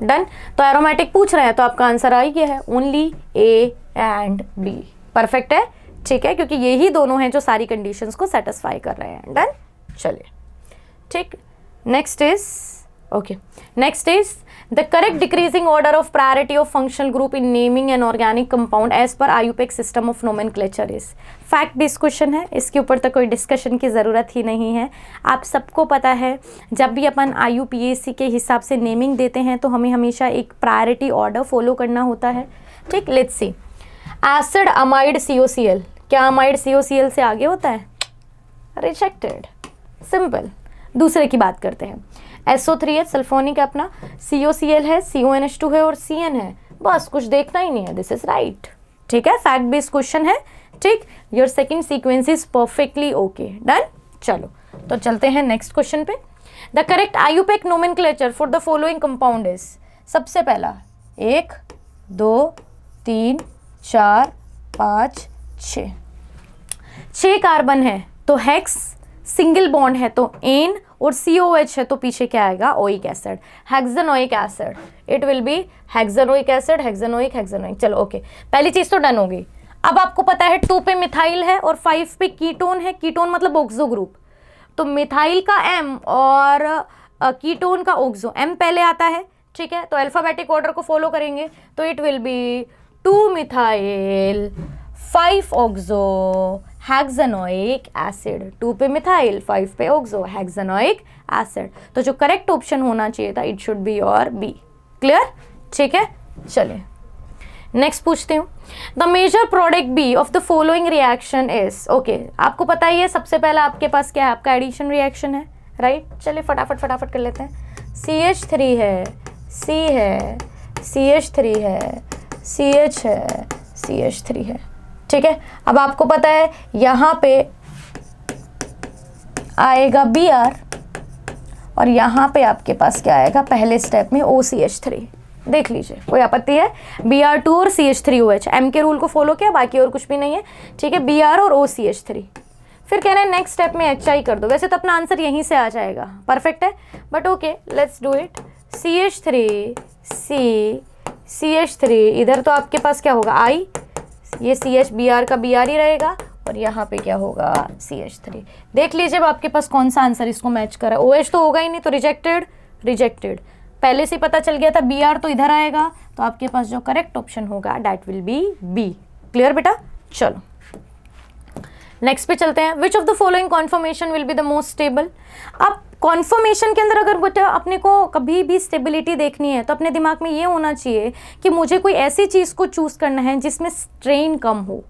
done. तो एरोमेटिक पूछ रहे हैं तो आपका आंसर आ गया है, only A and B, perfect है, ठीक है, क्योंकि ये ही दोनों हैं जो सारी कंडीशंस को सेटिस्फाई कर रहे हैं, डन। चलिए, ठीक। Next is okay, next is the correct decreasing order of priority of functional group in naming an organic compound as per IUPAC system of nomenclature is. Fact based question है, इसके ऊपर तो कोई डिस्कशन की ज़रूरत ही नहीं है। आप सबको पता है जब भी अपन IUPAC के हिसाब से नेमिंग देते हैं तो हमें हमेशा एक प्रायोरिटी ऑर्डर फॉलो करना होता है, ठीक। Let's see, acid amide COCl, क्या अमाइड COCl से आगे होता है? Rejected, simple. दूसरे की बात करते हैं, SO3H सल्फोनिक है अपना, COCl है, CONH2 है और CN है, बस कुछ देखना ही नहीं है, दिस इज राइट, ठीक है, फैक्ट बेस्ड क्वेश्चन है, ठीक। Your second sequence is perfectly okay, done. चलो तो चलते हैं नेक्स्ट क्वेश्चन पे। The correct IUPAC nomenclature for the following compound is, सबसे पहला 1 2 3 4 5 6 कार्बन है तो हेक्स, सिंगल बॉन्ड है तो एन, और COH है तो पीछे क्या आएगा? Oic acid, hexanoic acid, it will be hexanoic acid, hexanoic hexanoic. चलो ओके, पहली चीज तो डन हो गई। अब आपको पता है 2 पे मिथाइल है और 5 पे कीटोन है, कीटोन मतलब ऑक्सो ग्रुप, तो मिथाइल का M और कीटोन का ऑक्सो, M पहले आता है, ठीक है, तो अल्फाबेटिक ऑर्डर को फॉलो करेंगे तो it will be 2 methyl 5 oxo hexanoic acid, 2 पे मिथाइल 5 पे ऑक्सो हेक्सानोइक एसिड। तो जो करेक्ट ऑप्शन होना चाहिए था it should be your B, clear, ठीक है। चलिए नेक्स्ट पूछती हूँ, the major product B of the following reaction is, okay, आपको पता ही है सबसे पहला आपके पास क्या है, आपका एडिशन रिएक्शन है, राइट। चलिए फटाफट कर लेते हैं। CH3 है, C है, CH3 है, CH है, CH3 है, ठीक है। अब आपको पता है यहाँ पे आएगा Br और यहाँ पे आपके पास क्या आएगा पहले स्टेप में OCH3, देख लीजिए, कोई आपत्ति है? Br2 और CH3OH, M के रूल को फॉलो किया, बाकी और कुछ भी नहीं है, ठीक है, Br और OCH3। फिर कह रहे हैं नेक्स्ट स्टेप में HI कर दो, वैसे तो अपना आंसर यहीं से आ जाएगा, परफेक्ट है, but okay let's do it. CH3 C CH3, इधर तो आपके पास क्या होगा I, ये CH Br का Br ही रहेगा और यहाँ पे क्या होगा CH3। देख लीजिए अब आपके पास कौन सा आंसर इसको मैच कर रहा है, OH तो होगा ही नहीं तो रिजेक्टेड, रिजेक्टेड पहले से पता चल गया था, Br तो इधर आएगा, तो आपके पास जो करेक्ट ऑप्शन होगा that will be B, clear बेटा। चलो नेक्स्ट पे चलते हैं, which of the following conformation will be the most stable. अब कॉन्फर्मेशन के अंदर अगर बेटा अपने को कभी भी स्टेबिलिटी देखनी है तो अपने दिमाग में ये होना चाहिए कि मुझे कोई ऐसी चीज़ को चूज करना है जिसमें स्ट्रेन कम हो,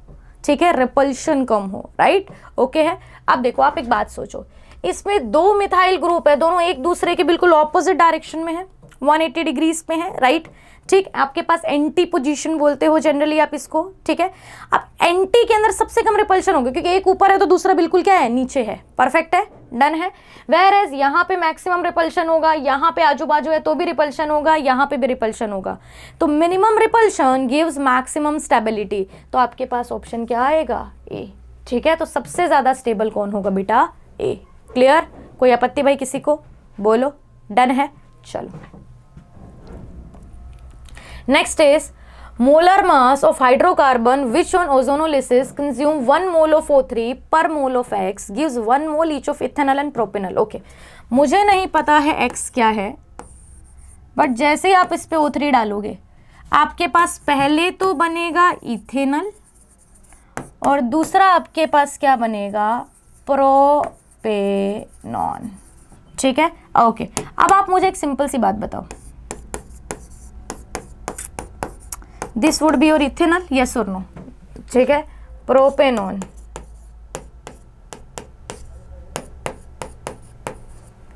ठीक है, रिपल्शन कम हो, राइट, ओके है। अब देखो आप एक बात सोचो, इसमें 2 मिथाइल ग्रुप है, दोनों एक दूसरे के बिल्कुल ऑपोजिट डायरेक्शन में है, 180 डिग्रीज पे है, राइट, ठीक। आपके पास एंटी पोजीशन बोलते हो जनरली आप इसको, ठीक है। अब एंटी के अंदर सबसे कम रिपल्शन होगा क्योंकि एक ऊपर है तो दूसरा बिल्कुल क्या है, नीचे है, परफेक्ट है, डन है। वेयर एज यहाँ पे मैक्सिमम रिपल्शन होगा, यहाँ पे आजू बाजू है तो भी रिपल्शन होगा, यहाँ पे भी रिपल्शन होगा, तो minimum repulsion gives maximum stability, तो आपके पास ऑप्शन क्या आएगा, ए, ठीक है। तो सबसे ज्यादा स्टेबल कौन होगा बेटा, ए, क्लियर, कोई आपत्ति भाई किसी को, बोलो, डन है। चलो next is molar mass of hydrocarbon which on ozonolysis consume 1 mole of O3 पर mole of X gives 1 mole each of ethanol and propanol. Okay, मुझे नहीं पता है X क्या है, बट जैसे ही आप इस पे O3 डालोगे आपके पास पहले तो बनेगा इथेनॉल और दूसरा आपके पास क्या बनेगा, प्रोपेनॉन, ठीक है, ओके। अब आप मुझे एक सिंपल सी बात बताओ, this would be your ethanol, yes और नो, ठीक है, प्रोपेनॉन,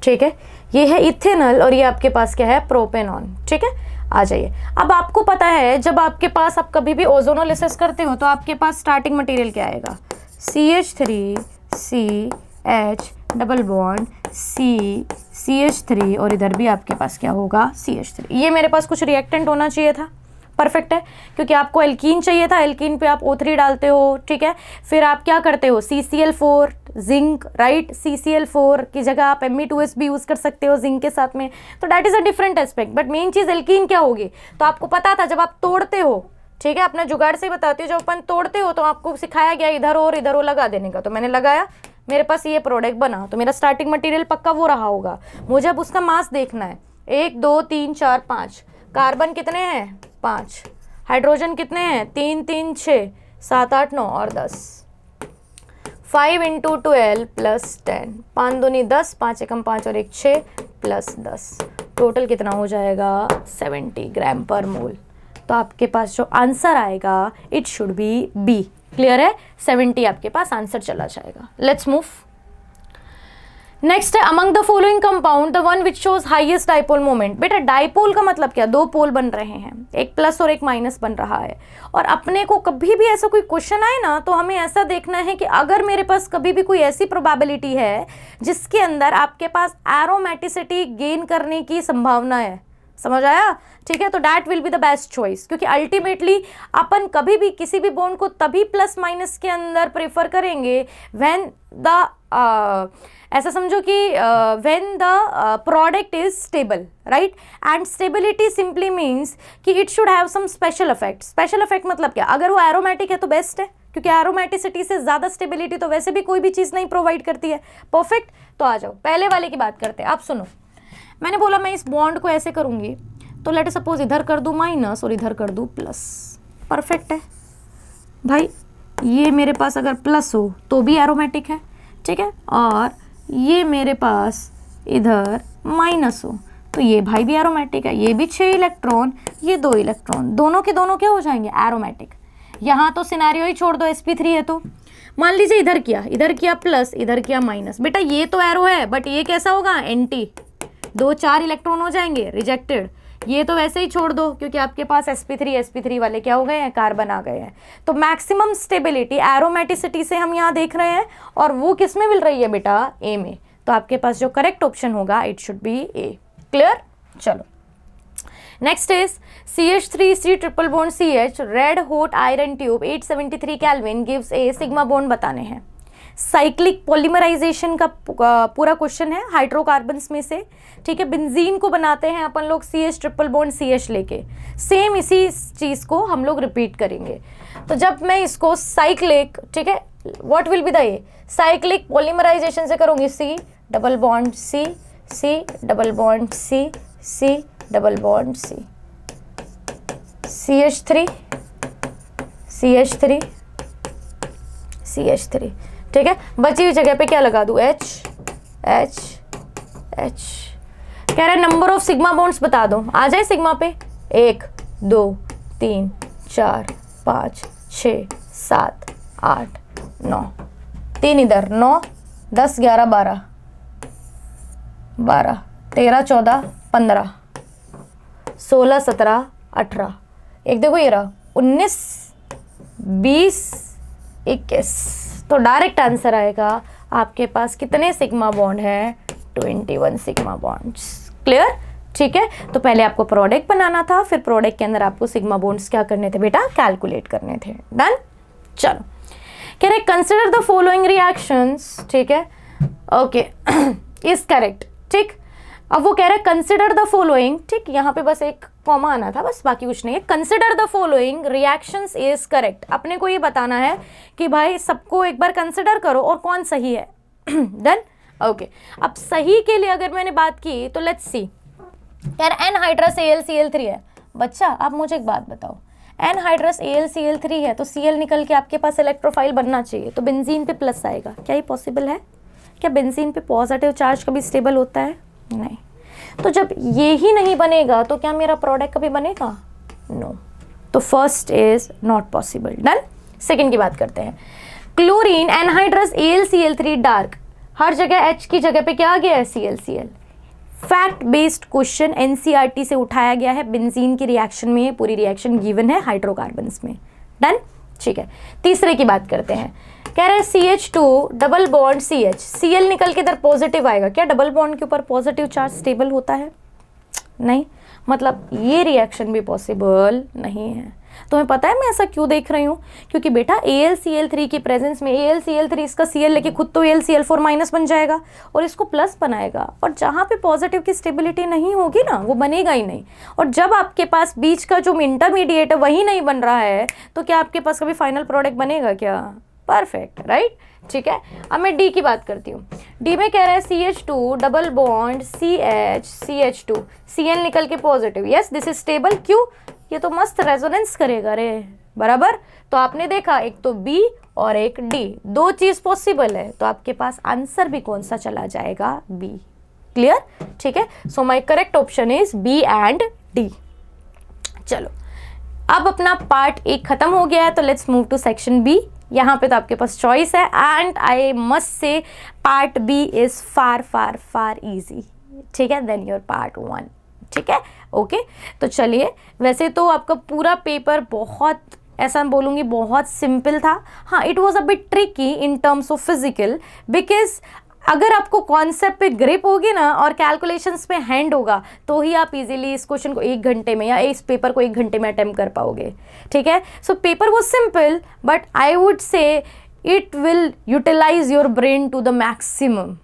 ठीक है, ये है इथेनॉल और ये आपके पास क्या है, प्रोपेनॉन, ठीक है। आ जाइए, अब आपको पता है जब आपके पास आप कभी भी ओजोनोलिसिस करते हो तो आपके पास स्टार्टिंग मटेरियल क्या आएगा, CH3CH डबल बॉन्ड CH3 और इधर भी आपके पास क्या होगा, CH3। ये मेरे पास कुछ रिएक्टेंट होना चाहिए था, परफेक्ट है, क्योंकि आपको एल्कीन चाहिए था, एल्कीन पे आप O3 डालते हो, ठीक है। फिर आप क्या करते हो, CCl4 जिंक, राइट, CCl4 की जगह आप Me2S भी यूज़ कर सकते हो जिंक के साथ में, तो that is a different aspect. But main cheese alkene क्या होगी, तो आपको पता था जब आप तोड़ते हो, ठीक है, अपना जुगाड़ से ही बताती हूँ, जब अपन तोड़ते हो तो आपको सिखाया गया इधर और इधर और लगा देने का, तो मैंने लगाया, मेरे पास ये प्रोडक्ट बना, तो मेरा स्टार्टिंग मटेरियल पक्का वो रहा होगा। मुझे अब उसका मास देखना है, 1 2 3 4 5, कार्बन कितने हैं 5, हाइड्रोजन कितने हैं 3 3 6 7 8 9 और 10, 5 × 12 + 10, 5 दूनी 10, 5 एकम 5 और 1 6 + 10, टोटल कितना हो जाएगा 70 ग्राम पर मोल। तो आपके पास जो आंसर आएगा it should be B. Clear है, 70 आपके पास आंसर चला जाएगा। लेट्स मूव नेक्स्ट है, among the following compound the one which shows highest dipole moment. बेटा डाइपोल का मतलब क्या, 2 पोल बन रहे हैं, एक प्लस और एक माइनस बन रहा है। और अपने को कभी भी ऐसा कोई क्वेश्चन आए ना, तो हमें ऐसा देखना है कि अगर मेरे पास कभी भी कोई ऐसी प्रोबेबिलिटी है जिसके अंदर आपके पास एरोमेटिसिटी गेन करने की संभावना है, समझ आया, ठीक है, तो that will be the best choice. क्योंकि अल्टीमेटली अपन कभी भी किसी भी बॉन्ड को तभी प्लस माइनस के अंदर प्रेफर करेंगे व्हेन द ऐसा समझो कि when the product is stable, right, and stability simply means कि it should have some special effect. Special effect मतलब क्या, अगर वो एरोमेटिक है तो बेस्ट है, क्योंकि एरोमेटिसिटी से ज़्यादा स्टेबिलिटी तो वैसे भी कोई भी चीज़ नहीं प्रोवाइड करती है। परफेक्ट, तो आ जाओ पहले वाले की बात करते हैं। आप सुनो, मैंने बोला मैं इस बॉन्ड को ऐसे करूँगी, तो लेट सपोज इधर कर दूँ माइनस और इधर कर दूँ प्लस, परफेक्ट है भाई। ये मेरे पास अगर प्लस हो तो भी एरोमेटिक है, ठीक है, और ये मेरे पास इधर माइनस हो तो ये भाई भी एरोमेटिक है। ये भी 6 इलेक्ट्रॉन, ये 2 इलेक्ट्रॉन, दोनों के दोनों क्या हो जाएंगे, एरोमेटिक। यहाँ तो सिनेरियो ही छोड़ दो, sp3 है तो मान लीजिए इधर किया प्लस, इधर किया माइनस। बेटा ये तो एरो है बट ये कैसा होगा, एंटी, 2 4 इलेक्ट्रॉन हो जाएंगे रिजेक्टेड। ये तो वैसे ही छोड़ दो क्योंकि आपके पास sp3 वाले क्या हो गए हैं, कार्बन आ गए हैं। तो मैक्सिमम स्टेबिलिटी एरोमेटिसिटी से हम यहाँ देख रहे हैं, और वो किस में मिल रही है बेटा, ए में। तो आपके पास जो करेक्ट ऑप्शन होगा it should be A. Clear, चलो next is CH3C triple bond CH red hot iron tube 873 kelvin gives a sigma bond बताने हैं। साइक्लिक पॉलीमराइजेशन का पूरा क्वेश्चन है हाइड्रोकार्बन्स में से, ठीक है। बेंजीन को बनाते हैं अपन लोग CH ट्रिपल बॉन्ड CH लेके, सेम इसी चीज़ को हम लोग रिपीट करेंगे। तो जब मैं इसको साइक्लिक, ठीक है, what will be the A, cyclic polymerization से करूँगी C double bond C, C double bond C, C double bond C, CH3 CH3 CH3, ठीक है। बची हुई जगह पे क्या लगा दूँ, H H H। कह रहे नंबर ऑफ सिग्मा बॉन्ड्स बता दो, आ जाए सिग्मा पे, 1 2 3 4 5 6 7 8 9, 3 इधर, 9 10 11 12 12 13 14 15 16 17 18, एक देखो ये रहा 19 20 21। तो डायरेक्ट आंसर आएगा आपके पास कितने सिग्मा बॉन्ड है, 21 सिग्मा बॉन्ड्स। क्लियर, ठीक है। तो पहले आपको प्रोडक्ट बनाना था, फिर प्रोडक्ट के अंदर आपको सिग्मा बॉन्ड्स क्या करने थे बेटा, कैलकुलेट करने थे। डन, चलो कह रहे कंसिडर द फॉलोइंग रिएक्शंस, ठीक है, ओके इज करेक्ट, ठीक। अब वो कह रहे हैं कंसिडर द फॉलोइंग, ठीक, यहाँ पे बस एक कॉमा आना था, बस बाकी कुछ नहीं है। Consider the following reactions is correct, अपने को ये बताना है कि भाई सबको एक बार कंसिडर करो और कौन सही है। Done, okay. अब सही के लिए अगर मैंने बात की तो लेट्स सी, यार एनहाइड्रस AlCl3 है। बच्चा आप मुझे एक बात बताओ, एनहाइड्रस AlCl3 है तो Cl निकल के आपके पास इलेक्ट्रोफाइल बनना चाहिए, तो बेंजीन पे प्लस आएगा। क्या ये पॉसिबल है? क्या बेंजीन पे पॉजिटिव चार्ज कभी स्टेबल होता है? नहीं। तो जब ये ही नहीं बनेगा तो क्या मेरा प्रोडक्ट कभी बनेगा? नो। तो first is not possible. Done. Second की बात करते हैं। क्लोरीन एनहाइड्रस AlCl3 डार्क, हर जगह H की जगह पे क्या आ गया है, ClCl। Fact based question NCERT से उठाया गया है, बेंजीन की रिएक्शन में ये पूरी रिएक्शन गिवन है हाइड्रोकार्बन्स में। डन, ठीक है। तीसरे की बात करते हैं, कह रहे हैं CH2 double bond CH, Cl निकल के इधर पॉजिटिव आएगा, क्या डबल बॉन्ड के ऊपर पॉजिटिव चार्ज स्टेबल होता है? नहीं, मतलब ये रिएक्शन भी पॉसिबल नहीं है। तुम्हें पता है मैं ऐसा क्यों देख रही हूँ? क्योंकि बेटा AlCl3 की प्रेजेंस में AlCl3 इसका Cl लेके खुद तो AlCl4 माइनस बन जाएगा और इसको प्लस बनाएगा, और जहाँ पे पॉजिटिव की स्टेबिलिटी नहीं होगी ना, वो बनेगा ही नहीं। और जब आपके पास बीच का जो इंटरमीडिएट है वही नहीं बन रहा है, तो क्या आपके पास कभी फाइनल प्रोडक्ट बनेगा क्या? परफेक्ट, राइट, ठीक है। अब मैं डी की बात करती हूँ। डी में कह रहा है CH2 double bond CH CH2, Cl निकल के positive, yes this is stable. क्यों? ये तो मस्त रेजोनेंस करेगा रे, बराबर। तो आपने देखा एक तो बी और एक डी, दो चीज पॉसिबल है, तो आपके पास आंसर भी कौन सा चला जाएगा? बी। क्लियर, ठीक है। So my correct option is B and D. चलो, अब अपना पार्ट एक खत्म हो गया है, तो let's move to section B. यहाँ पे तो आपके पास चॉइस है, and I must say part B is far far far easy, ठीक है, देन योर पार्ट 1, ठीक है, ओके। तो चलिए, वैसे तो आपका पूरा पेपर बहुत, ऐसा बोलूँगी बहुत सिंपल था। हाँ, it was a bit tricky in terms of physical, because अगर आपको कॉन्सेप्ट पे ग्रिप होगी ना और कैलकुलेशंस पे हैंड होगा, तो ही आप इजीली इस क्वेश्चन को 1 घंटे में या इस पेपर को 1 घंटे में अटेम्प्ट कर पाओगे, ठीक है। So paper was simple, but I would say it will utilize your brain to the maximum,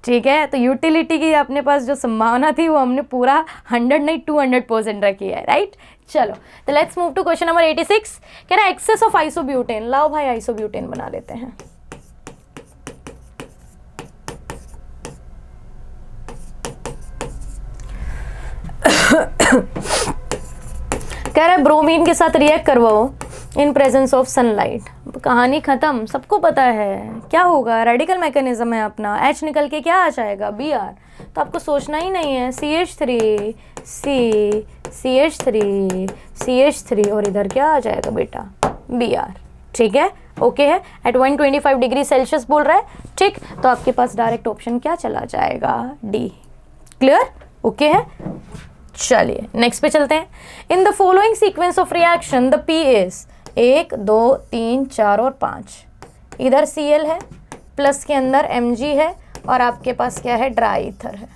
ठीक है। तो यूटिलिटी की अपने पास जो संभावना थी वो हमने पूरा 100 नहीं 200% रखी है, राइट। चलो, तो let's move to question number 86। कह रहा है एक्सेस ऑफ आइसोब्यूटेन, लाओ भाई आइसोब्यूटेन बना लेते हैं। कह रहा है ब्रोमीन के साथ रिएक्ट करवाओ इन प्रेजेंस ऑफ सनलाइट। कहानी खत्म, सबको पता है क्या होगा, रेडिकल मैकेनिज्म है अपना, H निकल के क्या आ जाएगा, Br। तो आपको सोचना ही नहीं है, CH3 C CH3 CH3 और इधर क्या आ जाएगा बेटा, Br, ठीक है, ओके है। एट 125 डिग्री सेल्सियस बोल रहा है, ठीक। तो आपके पास डायरेक्ट ऑप्शन क्या चला जाएगा, डी। क्लियर, ओके है। चलिए नेक्स्ट पे चलते हैं। इन the following sequence of reaction the P is 1 2 3 4 और 5। इधर Cl है, प्लस के अंदर Mg है, और आपके पास क्या है, ड्राई ईथर है।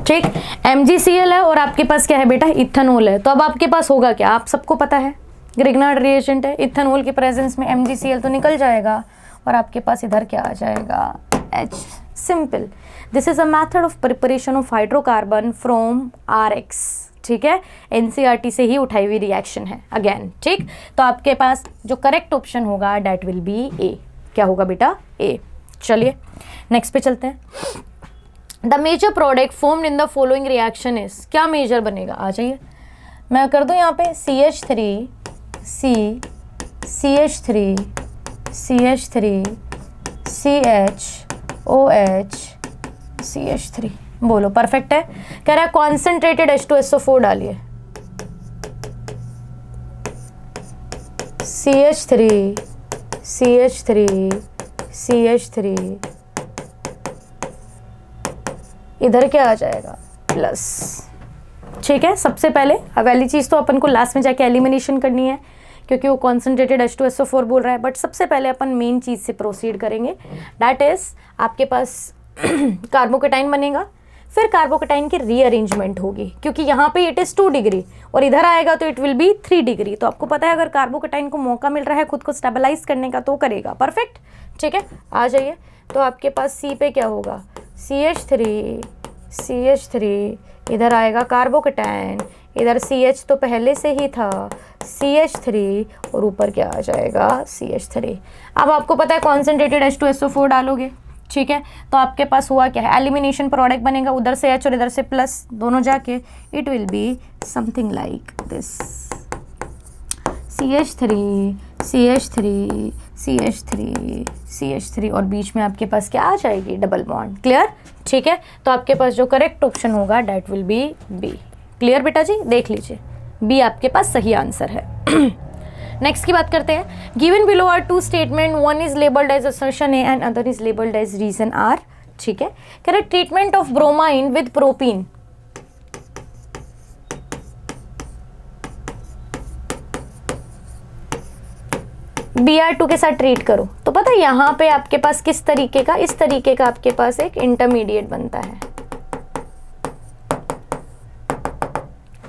ठीक, MgCl है और आपके पास क्या है बेटा, इथेनॉल है। तो अब आपके पास होगा क्या, आप सबको पता है ग्रिग्नार्ड रिएजेंट है, इथेनॉल की प्रेजेंस में MgCl तो निकल जाएगा, और आपके पास इधर क्या आ जाएगा, H। Simple, this is a method of preparation of hydrocarbon from RX, ठीक है, NCERT से ही उठाई हुई रिएक्शन है अगेन, ठीक। तो आपके पास जो करेक्ट ऑप्शन होगा डेट विल बी ए। क्या होगा बेटा, ए। चलिए नेक्स्ट पे चलते हैं। The major product formed in the following reaction is, क्या मेजर बनेगा, आ जाइए मैं कर दूं यहाँ पे CH3 C CH3 CH3 CH OH CH3, बोलो परफेक्ट है। कह रहा है कॉन्सेंट्रेटेड H2SO4 डालिए, CH3 CH3 CH3, इधर क्या आ जाएगा, प्लस, ठीक है। सबसे पहले अब वाली चीज़ तो अपन को लास्ट में जाके एलिमिनेशन करनी है, क्योंकि वो कॉन्सेंट्रेटेड H2SO4 बोल रहा है, बट सबसे पहले अपन मेन चीज़ से प्रोसीड करेंगे, दैट इज आपके पास कार्बोकेटाइन बनेगा, फिर कार्बोकेटाइन की रीअरेंजमेंट होगी, क्योंकि यहाँ पे इट इज़ 2 डिग्री और इधर आएगा तो इट विल बी 3 डिग्री। तो आपको पता है अगर कार्बोकेटाइन को मौका मिल रहा है खुद को स्टेबलाइज करने का तो करेगा, परफेक्ट, ठीक है। आ जाइए, तो आपके पास C पे क्या होगा, CH3 इधर आएगा कार्बोकेटाइन, इधर CH तो पहले से ही था, CH3 और ऊपर क्या आ जाएगा, CH3। अब आपको पता है कॉन्सेंट्रेटेड H2SO4 डालोगे, ठीक है, तो आपके पास हुआ क्या है, एलिमिनेशन प्रोडक्ट बनेगा, उधर से H और इधर से प्लस दोनों जाके it will be something like this, CH3 CH3 और बीच में आपके पास क्या आ जाएगी, डबल बॉन्ड। क्लियर, ठीक है। तो आपके पास जो करेक्ट ऑप्शन होगा that will be B. Clear बेटा जी, देख लीजिए बी आपके पास सही आंसर है। नेक्स्ट की बात करते हैं। Given below are two statement, one is labelled as assertion A and other is labelled as reason R. ठीक है, कह रहे treatment of bromine with propene. Br2 के साथ ट्रीट करो तो पता है यहाँ पे आपके पास किस तरीके का, इस तरीके का आपके पास एक इंटरमीडिएट बनता है।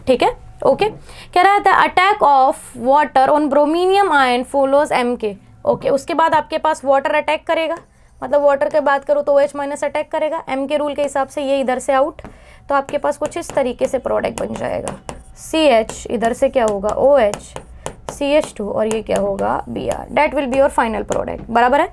ठीक है, ओके। कह रहा था attack of water on bromonium ion follows Mk। Okay, उसके बाद आपके पास वाटर अटैक करेगा, मतलब वाटर के बात करो तो OH माइनस अटैक करेगा, M के रूल के हिसाब से ये इधर से आउट, तो आपके पास कुछ इस तरीके से प्रोडक्ट बन जाएगा। CH इधर से क्या होगा OH, CH2 और ये क्या होगा Br। That will be your final product. बराबर है।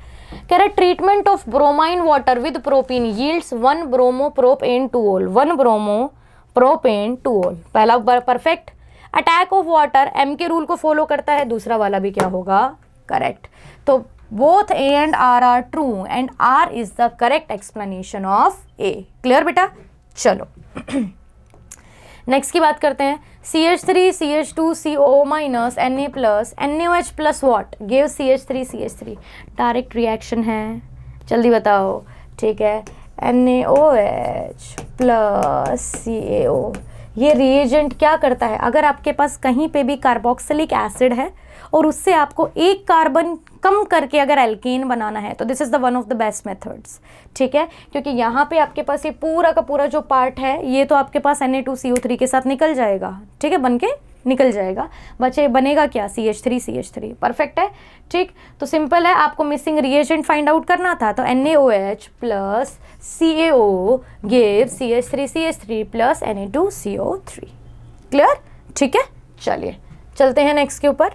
कह रहा है treatment of bromine water with propene yields 1 bromopropane 2-ol, 1 bromopropane 2-ol। पहला perfect. Attack of water M के रूल को फॉलो करता है, दूसरा वाला भी क्या होगा, करेक्ट। तो both A and R are true and R is the correct explanation of A। Clear बेटा, चलो नेक्स्ट की बात करते हैं। CH3 CH2 CO minus Na plus NaOH plus what give CH3 direct reaction है, जल्दी बताओ। ठीक है, NaOH प्लस CaO। ये रिएजेंट क्या करता है, अगर आपके पास कहीं पे भी कार्बोक्सिलिक एसिड है और उससे आपको एक कार्बन कम करके अगर एल्केन बनाना है तो this is the one of the best methods. ठीक है, क्योंकि यहाँ पे आपके पास ये पूरा का पूरा जो पार्ट है ये तो आपके पास Na2CO3 के साथ निकल जाएगा। ठीक है, बन के निकल जाएगा, बचे बनेगा क्या, CH3 परफेक्ट है। ठीक, तो सिंपल है, आपको मिसिंग रिएजेंट फाइंड आउट करना था, तो NaOH plus CaO give CH3 plus Na2CO3। Clear, ठीक है। चलिए चलते हैं नेक्स्ट के ऊपर।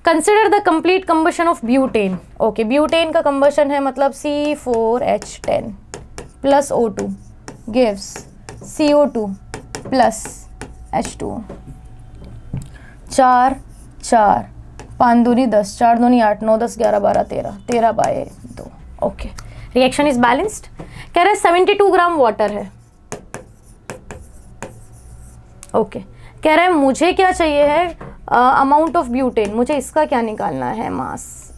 Consider the complete combustion of butane. Okay, butane का कंबशन है मतलब C4H10 plus O2 gives CO2 plus H2। 4 4 5 दूनी 10, 4 दूनी 8, 9 10 11 12 13, 13 by 2। Okay, reaction is balanced. कह रहे 72 ग्राम वाटर है। ओके, कह रहे हैं मुझे क्या चाहिए है, अमाउंट ऑफ ब्यूटेन, मुझे इसका क्या निकालना है, मास।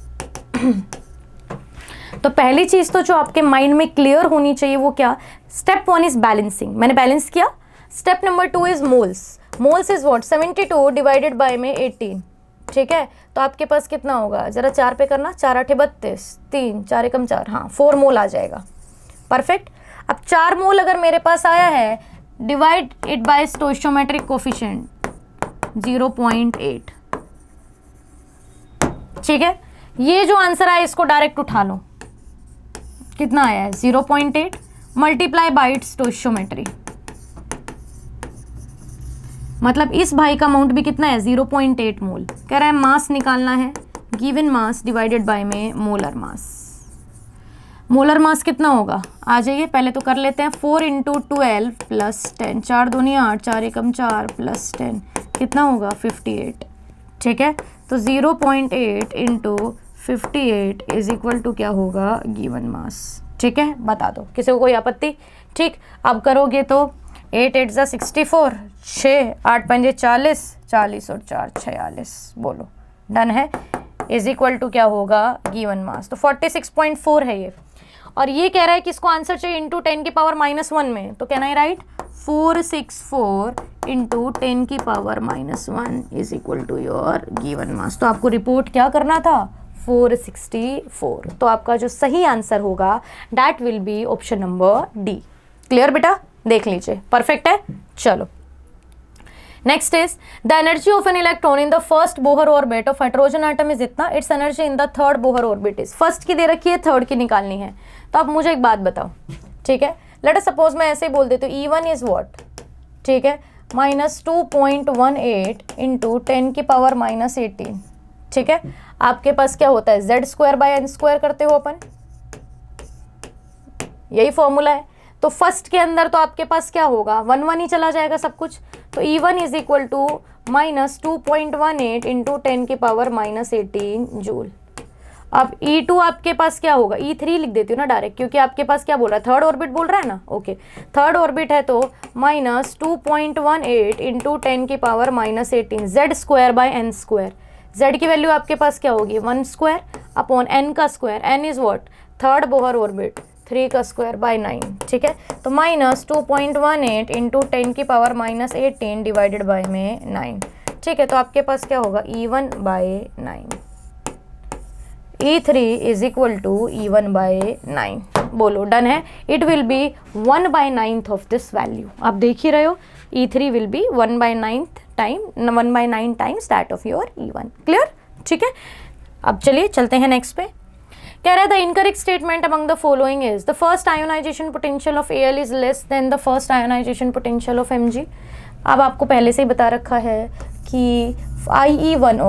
तो पहली चीज तो जो आपके माइंड में क्लियर होनी चाहिए वो क्या, स्टेप 1 इज बैलेंसिंग, मैंने बैलेंस किया। Step number 2 is moles. Moles is what, 72 divided by में 18। ठीक है, तो आपके पास कितना होगा, जरा 4 पे करना, 4 8 32, 3 4 एकम 4, हाँ 4 मोल आ जाएगा। परफेक्ट। अब 4 मोल अगर मेरे पास आया है, डिवाइड इट बाय स्टोइचियोमेट्रिक कोफिशिएंट 0.8। ठीक है, ये जो आंसर आया इसको डायरेक्ट उठा लो, कितना आया है 0.8 मल्टीप्लाई बाय इट्स स्टोइचियोमेट्री, मतलब इस भाई का अमाउंट भी कितना है 0.8 मोल। कह रहा है मास निकालना है, गिवन मास डिवाइडेड बाय में मोलर मास। मोलर मास कितना होगा, आ जाइए पहले तो कर लेते हैं। 4 × 12 प्लस 10, 4 दूनी 8, 4 एकम 4 प्लस 10, कितना होगा 58। ठीक है, तो 0.8 × 58 इज इक्वल टू क्या होगा, गिवन मास। ठीक है, बता दो, किसी को कोई आपत्ति। ठीक, अब करोगे तो 8 8 ज़ा 64, 6 8 5 40, 40 और 4 46, बोलो डन है। इज इक्वल टू क्या होगा, गिवन मास। तो 46.4 है ये, और ये कह रहा है कि इसको आंसर चाहिए इंटू 10 की पावर -1 में, तो कैन आई राइट 464 इंटू 10 की power -1 is equal to your given mass. तो आपको रिपोर्ट क्या करना था, 464। तो आपका जो सही आंसर होगा that will be option number D. Clear बेटा, देख लीजिए, परफेक्ट है। चलो next is the energy of an electron in the first Bohr orbit of hydrogen atom is इतना, it's energy in the third Bohr orbit is. First की दे रखी है, थर्ड की निकालनी है। तो आप मुझे एक बात बताओ, ठीक है, लेट अस सपोज मैं ऐसे ही बोल देती हूँ E1 इज व्हाट, ठीक है, -2.18 इंटू 10 की पावर -18। ठीक है, आपके पास क्या होता है, Z²/n² करते हो अपन, यही फॉर्मूला है। तो फर्स्ट के अंदर तो आपके पास क्या होगा, 1 1 ही चला जाएगा सब कुछ। तो E1 is equal to -2.18 into 10 की पावर -18 जूल। अब E2 आपके पास क्या होगा, E3 लिख देती हूँ ना डायरेक्ट, क्योंकि आपके पास क्या बोल रहा है, थर्ड ऑर्बिट बोल रहा है ना, ओके थर्ड ऑर्बिट है तो -2.18 इंटू 10 की power -18 Z square by n square. Z की वैल्यू आपके पास क्या होगी, 1 स्क्वायर अपॉन एन का square, n is what, third Bohr orbit, 3 का स्क्वायर बाय 9, ठीक है। तो -2.18 इंटू 10 की पावर -18 डिवाइडेड बाय में 9, ठीक है। तो आपके पास क्या होगा, E1 by 9, E3 is equal to E1 by 9। बोलो डन है। It will be 1/9 of this value. आप देख ही रहे हो, E3 will be 1/9 times that of your E1। Clear, ठीक है। अब चलिए चलते हैं नेक्स्ट पे। कह रहा है the incorrect statement among the following is the first ionization potential of Al is less than the first ionization potential of Mg। अब आपको पहले से ही बता रखा है कि IE1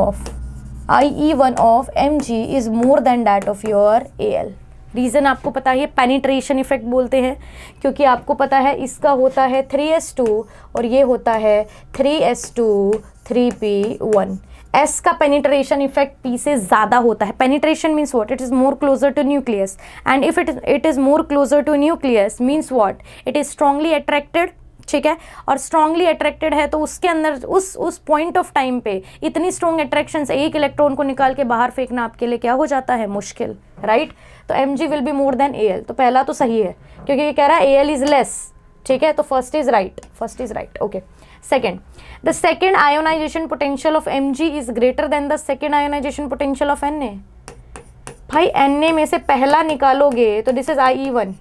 of Mg is more than that of your Al। Reason आपको पता है, पेनिट्रेशन इफेक्ट बोलते हैं, क्योंकि आपको पता है इसका होता है 3s2 और ये होता है 3s2 3p1। S का पेनिट्रेशन इफेक्ट P से ज़्यादा होता है। Penetration means what, it is more closer to nucleus, and if it is more closer to nucleus means what, it is strongly attracted, ठीक है। और स्ट्रांगली अट्रैक्टेड है तो उसके अंदर उस पॉइंट ऑफ टाइम पे इतनी स्ट्रॉन्ग अट्रैक्शन से एक इलेक्ट्रॉन को निकाल के बाहर फेंकना आपके लिए क्या हो जाता है, मुश्किल, राइट। तो Mg will be more than Al। तो पहला तो सही है क्योंकि ये कह रहा है Al इज लेस, ठीक है। तो first is right, okay. Second, the second ionization potential of Mg is greater than the second ionization potential of Na। भाई Na में से पहला निकालोगे तो this is IE1,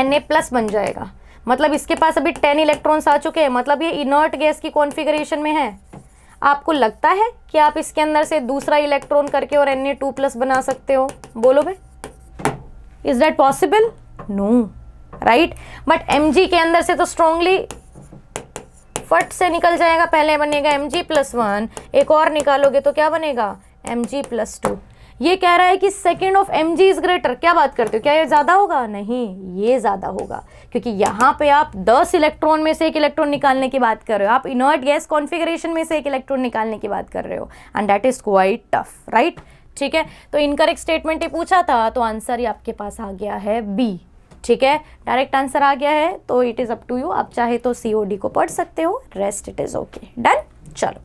Na plus बन जाएगा, मतलब इसके पास अभी 10 इलेक्ट्रॉन्स आ चुके हैं, मतलब ये इनर्ट गैस की कॉन्फ़िगरेशन में है। आपको लगता है कि आप इसके अंदर से दूसरा इलेक्ट्रॉन करके और Na2+ बना सकते हो, बोलो भाई, is that possible? No, right. But Mg के अंदर से तो स्ट्रांगली फट से निकल जाएगा, पहले बनेगा Mg+1, एक और निकालोगे तो क्या बनेगा, Mg+2। ये कह रहा है कि second of Mg is greater. क्या बात करते हो, क्या ये ज़्यादा होगा? नहीं, ये ज़्यादा होगा, क्योंकि यहाँ पे आप 10 इलेक्ट्रॉन में से एक इलेक्ट्रॉन निकालने की बात कर रहे हो, आप इनर्ट गैस कॉन्फ़िगरेशन में से एक इलेक्ट्रॉन निकालने की बात कर रहे हो, and that is quite tough, right, ठीक है। तो इनकरेक्ट स्टेटमेंट ही पूछा था तो आंसर ही आपके पास आ गया है बी, ठीक है। डायरेक्ट आंसर आ गया है, तो it is up to you, आप चाहे तो COD को पढ़ सकते हो, rest it is okay, done. चलो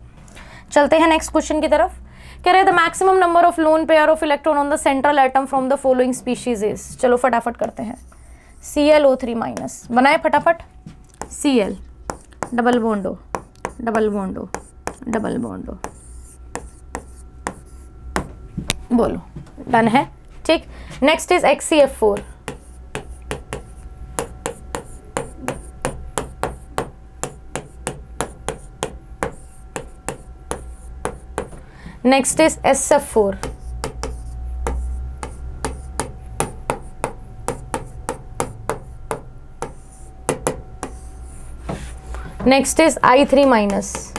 चलते हैं नेक्स्ट क्वेश्चन की तरफ। कह रहे हैं the maximum number of lone pair of electron on the central atom from the following species is. चलो फटाफट करते हैं। ClO3- बनाए फटाफट। Cl डबल बॉन्डो डबल बॉन्डो डबल बॉन्डो, बोलो डन है, ठीक। Next is HCF4, next is SF4, next is I3-,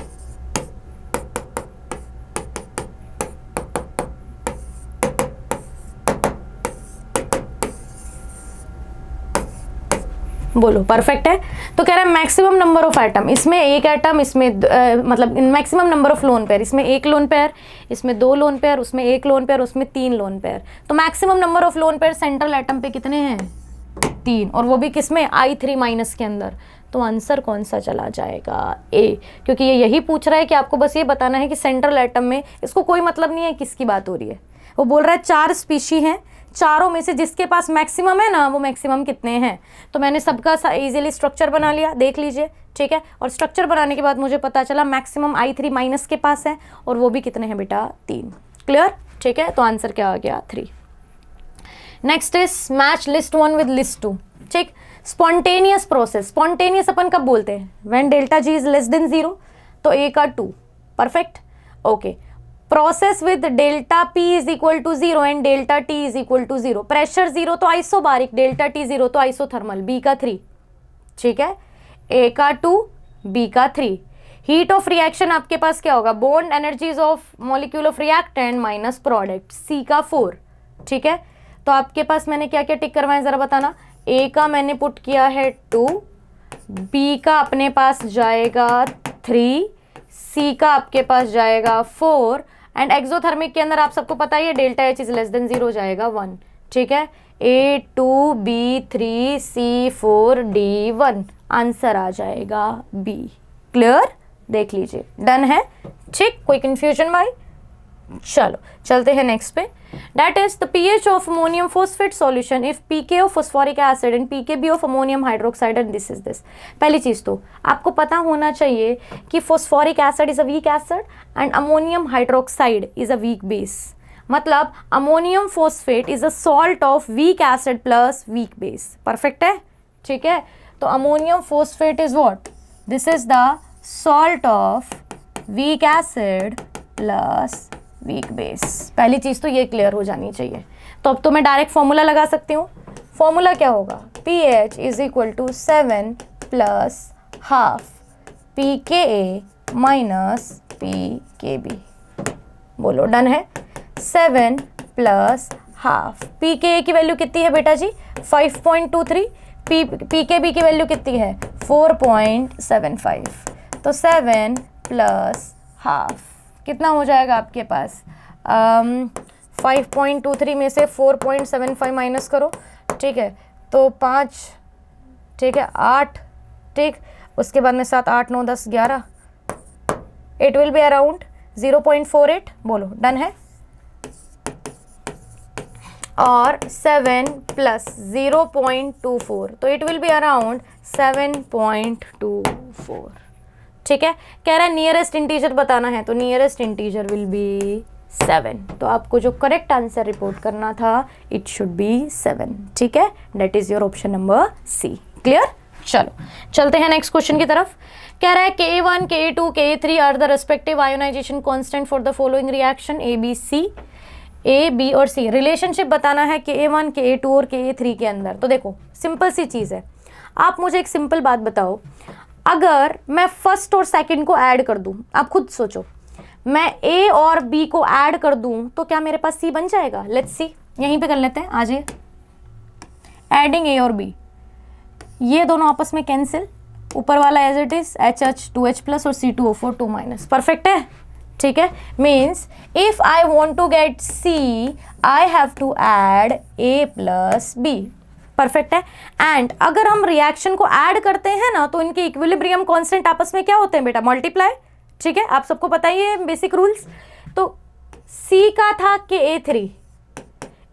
बोलो परफेक्ट है। तो कह रहा है मैक्सिमम नंबर ऑफ एटम, इसमें एक एटम, इसमें मतलब maximum number of lone pair, इसमें एक लोन पेयर, इसमें 2 लोन पेयर, उसमें 1 लोन पेयर, उसमें 3 लोन पेयर। तो maximum number of lone pair central atom पे कितने हैं, 3, और वो भी किसमें, I3- के अंदर। तो आंसर कौन सा चला जाएगा, ए, क्योंकि ये यही पूछ रहा है कि आपको बस ये बताना है कि सेंट्रल एटम में, इसको कोई मतलब नहीं है किसकी बात हो रही है। वो बोल रहा है 4 स्पीशी हैं, चारों में से जिसके पास मैक्सिमम है ना, वो मैक्सिमम कितने हैं। तो मैंने सबका इजीली स्ट्रक्चर बना लिया, देख लीजिए, ठीक है। और स्ट्रक्चर बनाने के बाद मुझे पता चला मैक्सिमम I3- के पास है, और वो भी कितने हैं बेटा, 3। क्लियर, ठीक है। तो आंसर क्या आ गया, 3। Next is match list 1 with list 2, ठीक। स्पॉन्टेनियस प्रोसेस, स्पॉन्टेनियस अपन कब बोलते हैं, when ΔG is less than 0, तो A का 2, perfect, okay. Process with ΔP is equal to 0 and ΔT is equal to 0, pressure 0 तो आइसोबारिक, ΔT 0 तो isothermal, B का 3, ठीक है। A का 2, B का 3। हीट ऑफ रिएक्शन आपके पास क्या होगा, bond energies of molecule of reactant minus product, C का 4, ठीक है। तो आपके पास मैंने क्या क्या टिक करवाए जरा बताना। A का मैंने पुट किया है 2, B का अपने पास जाएगा 3, C का आपके पास जाएगा 4, एंड एक्सोथर्मिक के अंदर आप सबको पता ही है delta H is less than 0 हो जाएगा 1, ठीक है। A2B3C4D1 आंसर आ जाएगा बी। क्लियर, देख लीजिए, डन है, ठीक, कोई कंफ्यूजन भाई? चलो चलते हैं नेक्स्ट पे। That is the pH of ammonium phosphate solution if pK of phosphoric acid and pKb of ammonium hydroxide and this is this. पहली चीज तो आपको पता होना चाहिए कि phosphoric acid is a weak acid and ammonium hydroxide is a weak base. मतलब ammonium phosphate is a salt of weak acid plus weak base. Perfect है, ठीक है। तो ammonium phosphate is what? This is the salt of weak acid plus weak base. पहली चीज तो ये clear हो जानी चाहिए। तो अब तो मैं डायरेक्ट फॉर्मूला लगा सकती हूँ। फॉर्मूला क्या होगा? pH is equal to 7 plus half pKa minus pKb। बोलो, डन है। 7 प्लस हाफ pKa की वैल्यू कितनी है बेटा जी? 5.23। pKb की वैल्यू कितनी है? 4.75। तो 7 प्लस हाफ कितना हो जाएगा आपके पास? 5.23 में से 4.75 माइनस करो, ठीक है, तो 5, ठीक है, 8, ठीक, उसके बाद में 7, 8, 9, 10, 11, इट विल बी अराउंड 0.48। बोलो, डन है। और 7 प्लस 0.24 तो इट विल बी अराउंड 7.24, ठीक है। कह रहा है नियरेस्ट इंटीजर बताना है, तो नियरेस्ट इंटीजर विल बी 7। तो आपको जो करेक्ट आंसर रिपोर्ट करना था इट शुड बी 7, ठीक है। That is your option number C. Clear, चलो चलते हैं नेक्स्ट क्वेश्चन की तरफ। कह रहा है Ka1, Ka2, Ka3 are the respective ionization constant for the following reaction A, B, C, A, B और C। रिलेशनशिप बताना है Ka1, Ka2 और Ka3 के अंदर। तो देखो सिंपल सी चीज़ है, आप मुझे एक सिंपल बात बताओ, अगर मैं फर्स्ट और सेकंड को ऐड कर दूं, आप खुद सोचो, मैं A और B को ऐड कर दूं तो क्या मेरे पास C बन जाएगा? लेट्स सी, यहीं पे कर लेते हैं, आ जाइए। एडिंग A और B, ये दोनों आपस में कैंसिल, ऊपर वाला as it is HH 2H plus और C2O4 2 माइनस। परफेक्ट है, ठीक है। Means if I want to get C I have to add A plus B। Perfect है। एंड अगर हम रिएक्शन को ऐड करते हैं ना तो इनके इक्विलिब्रियम कांस्टेंट आपस में क्या होते हैं बेटा? मल्टीप्लाई, ठीक है, आप सबको पता ही है बेसिक रूल्स। तो C का था Ka3,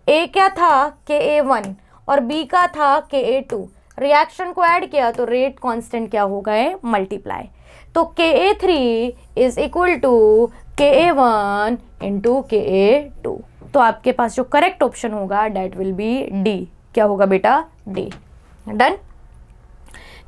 A क्या था Ka1 और B का था Ka2। रिएक्शन को ऐड किया तो रेट कांस्टेंट क्या हो गए? मल्टीप्लाई। तो Ka3 is equal to Ka1 into Ka2। तो आपके पास जो करेक्ट ऑप्शन होगा डेट विल बी डी। क्या होगा बेटा? डी। डन।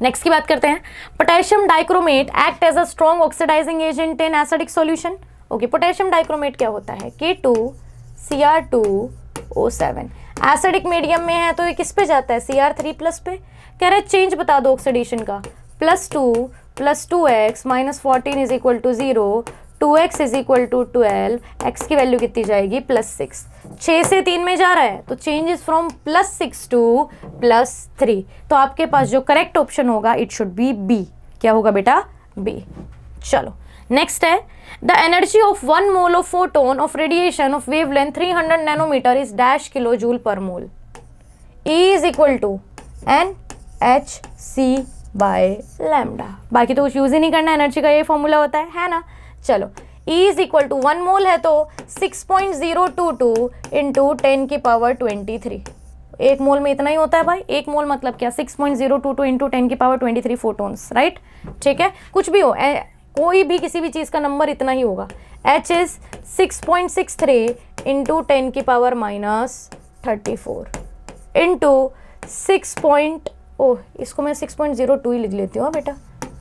नेक्स्ट की बात करते हैं। Potassium dichromate act as a strong oxidizing agent in acidic solution. Okay, potassium dichromate क्या होता है? K2Cr2O7। एसिडिक मीडियम में है तो ये किस पे जाता है? Cr3 प्लस पे। कह रहे चेंज बता दो ऑक्सीडेशन का। +2 + 2x - 14 is equal to 0, 2x is equal to 12, x की वैल्यू कितनी जाएगी? +6। 6 से 3 में जा रहा है तो चेंज इज फ्रॉम +6 टू +3। तो आपके पास जो करेक्ट ऑप्शन होगा इट शुड बी बी। क्या होगा बेटा? बी। चलो नेक्स्ट है the energy of 1 mole of photon of radiation of wavelength 300 nanometer is dash kilo joule per mole. E is equal to NhC by lambda. बाकी तो कुछ use ही नहीं करना, एनर्जी का ये फॉर्मूला होता है ना। चलो E इज इक्वल टू 1 मोल है तो 6.022 इंटू 10 की पावर 23। एक मोल में इतना ही होता है भाई। एक मोल मतलब क्या? 6.022 इंटू 10 की पावर 23 फोटोन्स, राइट? ठीक है, कुछ भी हो, कोई भी किसी भी चीज़ का नंबर इतना ही होगा। H इज 6.63 इंटू 10 की पावर -34 इंटू 6. ओह, इसको मैं 6.02 ही लिख लेती हूँ बेटा,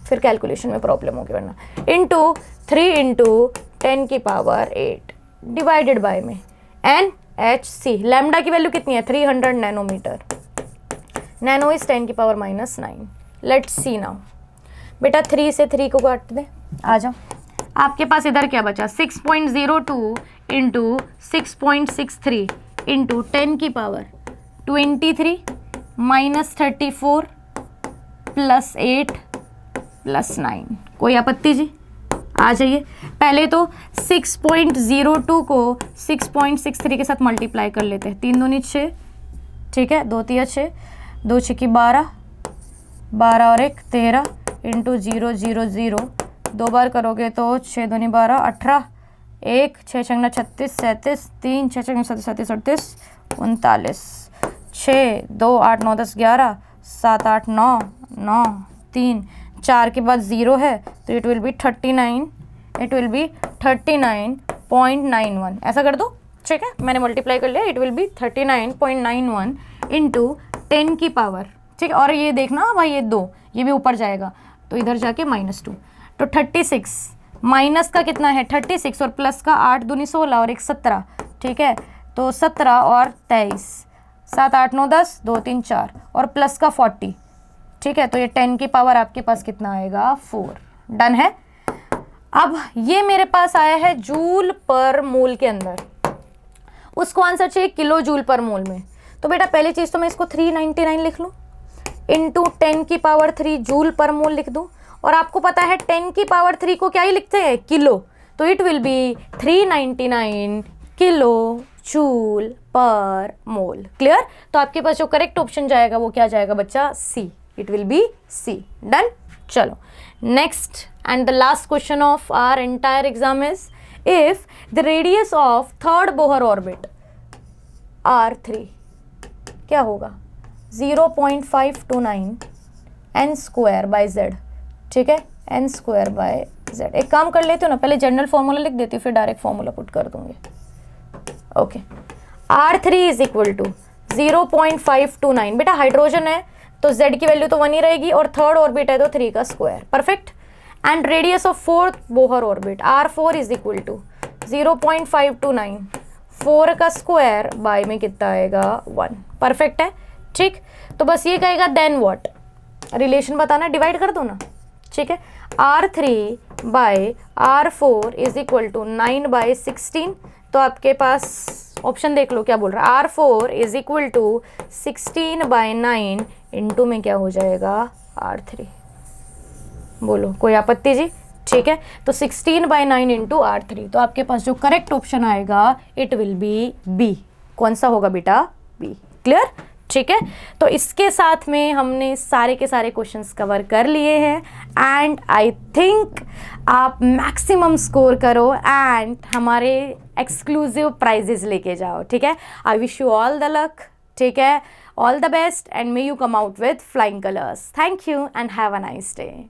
फिर कैलकुलेशन में प्रॉब्लम होगी वरना। इंटू 3 इंटू 10 की पावर 8 डिवाइडेड बाय में NhC। लैम्डा की वैल्यू कितनी है? 300 नैनोमीटर। नैनो इज 10 की पावर -9। लेट्स सी नाउ बेटा, 3 से 3 को काट दे, आ जाओ। आपके पास इधर क्या बचा? 6.02 इंटू 6.63 इंटू 10 की पावर 23 -34 +8 +9। कोई आपत्ति जी? आ जाइए, पहले तो 6.02 को 6.63 के साथ मल्टीप्लाई कर लेते हैं। 3 दूनी 6, ठीक है, 2 तिया 6, 2 छक्की 12, 12 और 1 13 इंटू 0 0 0, 2 बार करोगे तो 6 दूनी 12 18, 1 6 छंगना 36 37, 3 6 छंगना 37 38 39, 6 2 8 9 10 11, 7 8 9 9 3, 4 के बाद 0 है तो it will B 39, it will B 39.91, ऐसा कर दो, ठीक है, मैंने मल्टीप्लाई कर लिया। इट विल बी 39.91 इंटू 10 की पावर, ठीक है, और ये देखना भाई ये 2 ये भी ऊपर जाएगा तो इधर जाके -2, तो 36 माइनस का कितना है 36 और प्लस का 8 दूनी 16 और 1 17, ठीक है, तो 17 और 23, 7 8 9 10, 2 3 4 और प्लस का 40, ठीक है, तो ये 10 की पावर आपके पास कितना आएगा 4। डन है। अब ये मेरे पास आया है जूल पर मोल के अंदर, उसको आंसर चाहिए किलो जूल पर मोल में। तो बेटा पहली चीज तो मैं इसको 399 लिख लूँ इंटू 10 की पावर 3 जूल पर मोल लिख दूँ, और आपको पता है 10 की पावर 3 को क्या ही लिखते हैं किलो, तो it will B 399 kilo joule per mole. Clear. तो आपके पास जो करेक्ट ऑप्शन जाएगा वो क्या जाएगा बच्चा C, it will be C. Done. चलो next and the last question of our entire exam is if the radius of third Bohr orbit R3 क्या होगा 0.529 n स्क्वायर बाय z, ठीक है, n स्क्वायर बाय z। एक काम कर लेती हूँ ना, पहले जनरल फॉर्मूला लिख देती हूँ फिर डायरेक्ट फॉर्मूला पुट कर दूंगी। Okay, R3 is equal to 0.529, बेटा हाइड्रोजन है तो z की वैल्यू तो 1 ही रहेगी और थर्ड ऑर्बिट है तो 3 का square, perfect. And radius of fourth Bohr orbit R4 is equal to 0.529, 4 का स्क्वायर बाय में कितना आएगा 1, परफेक्ट है, ठीक। तो बस ये कहेगा देन व्हाट, रिलेशन बताना, डिवाइड कर दो ना, ठीक है। R3 by R4 is equal to 9 by 16, तो आपके पास ऑप्शन देख लो क्या बोल रहा है, R4 is equal to 16 by 9 into में क्या हो जाएगा R3, बोलो कोई आपत्ति जी, ठीक है। तो 16 बाय 9 इंटू R3, तो आपके पास जो करेक्ट ऑप्शन आएगा इट विल बी बी। कौन सा होगा बेटा बी। क्लियर, ठीक है। तो इसके साथ में हमने सारे के सारे क्वेश्चंस कवर कर लिए हैं एंड आई थिंक आप मैक्सिमम स्कोर करो एंड हमारे एक्सक्लूसिव प्राइजेस लेके जाओ, ठीक है। I wish you all the luck, ठीक है, all the best and may you come out with flying colours. Thank you and have a nice day.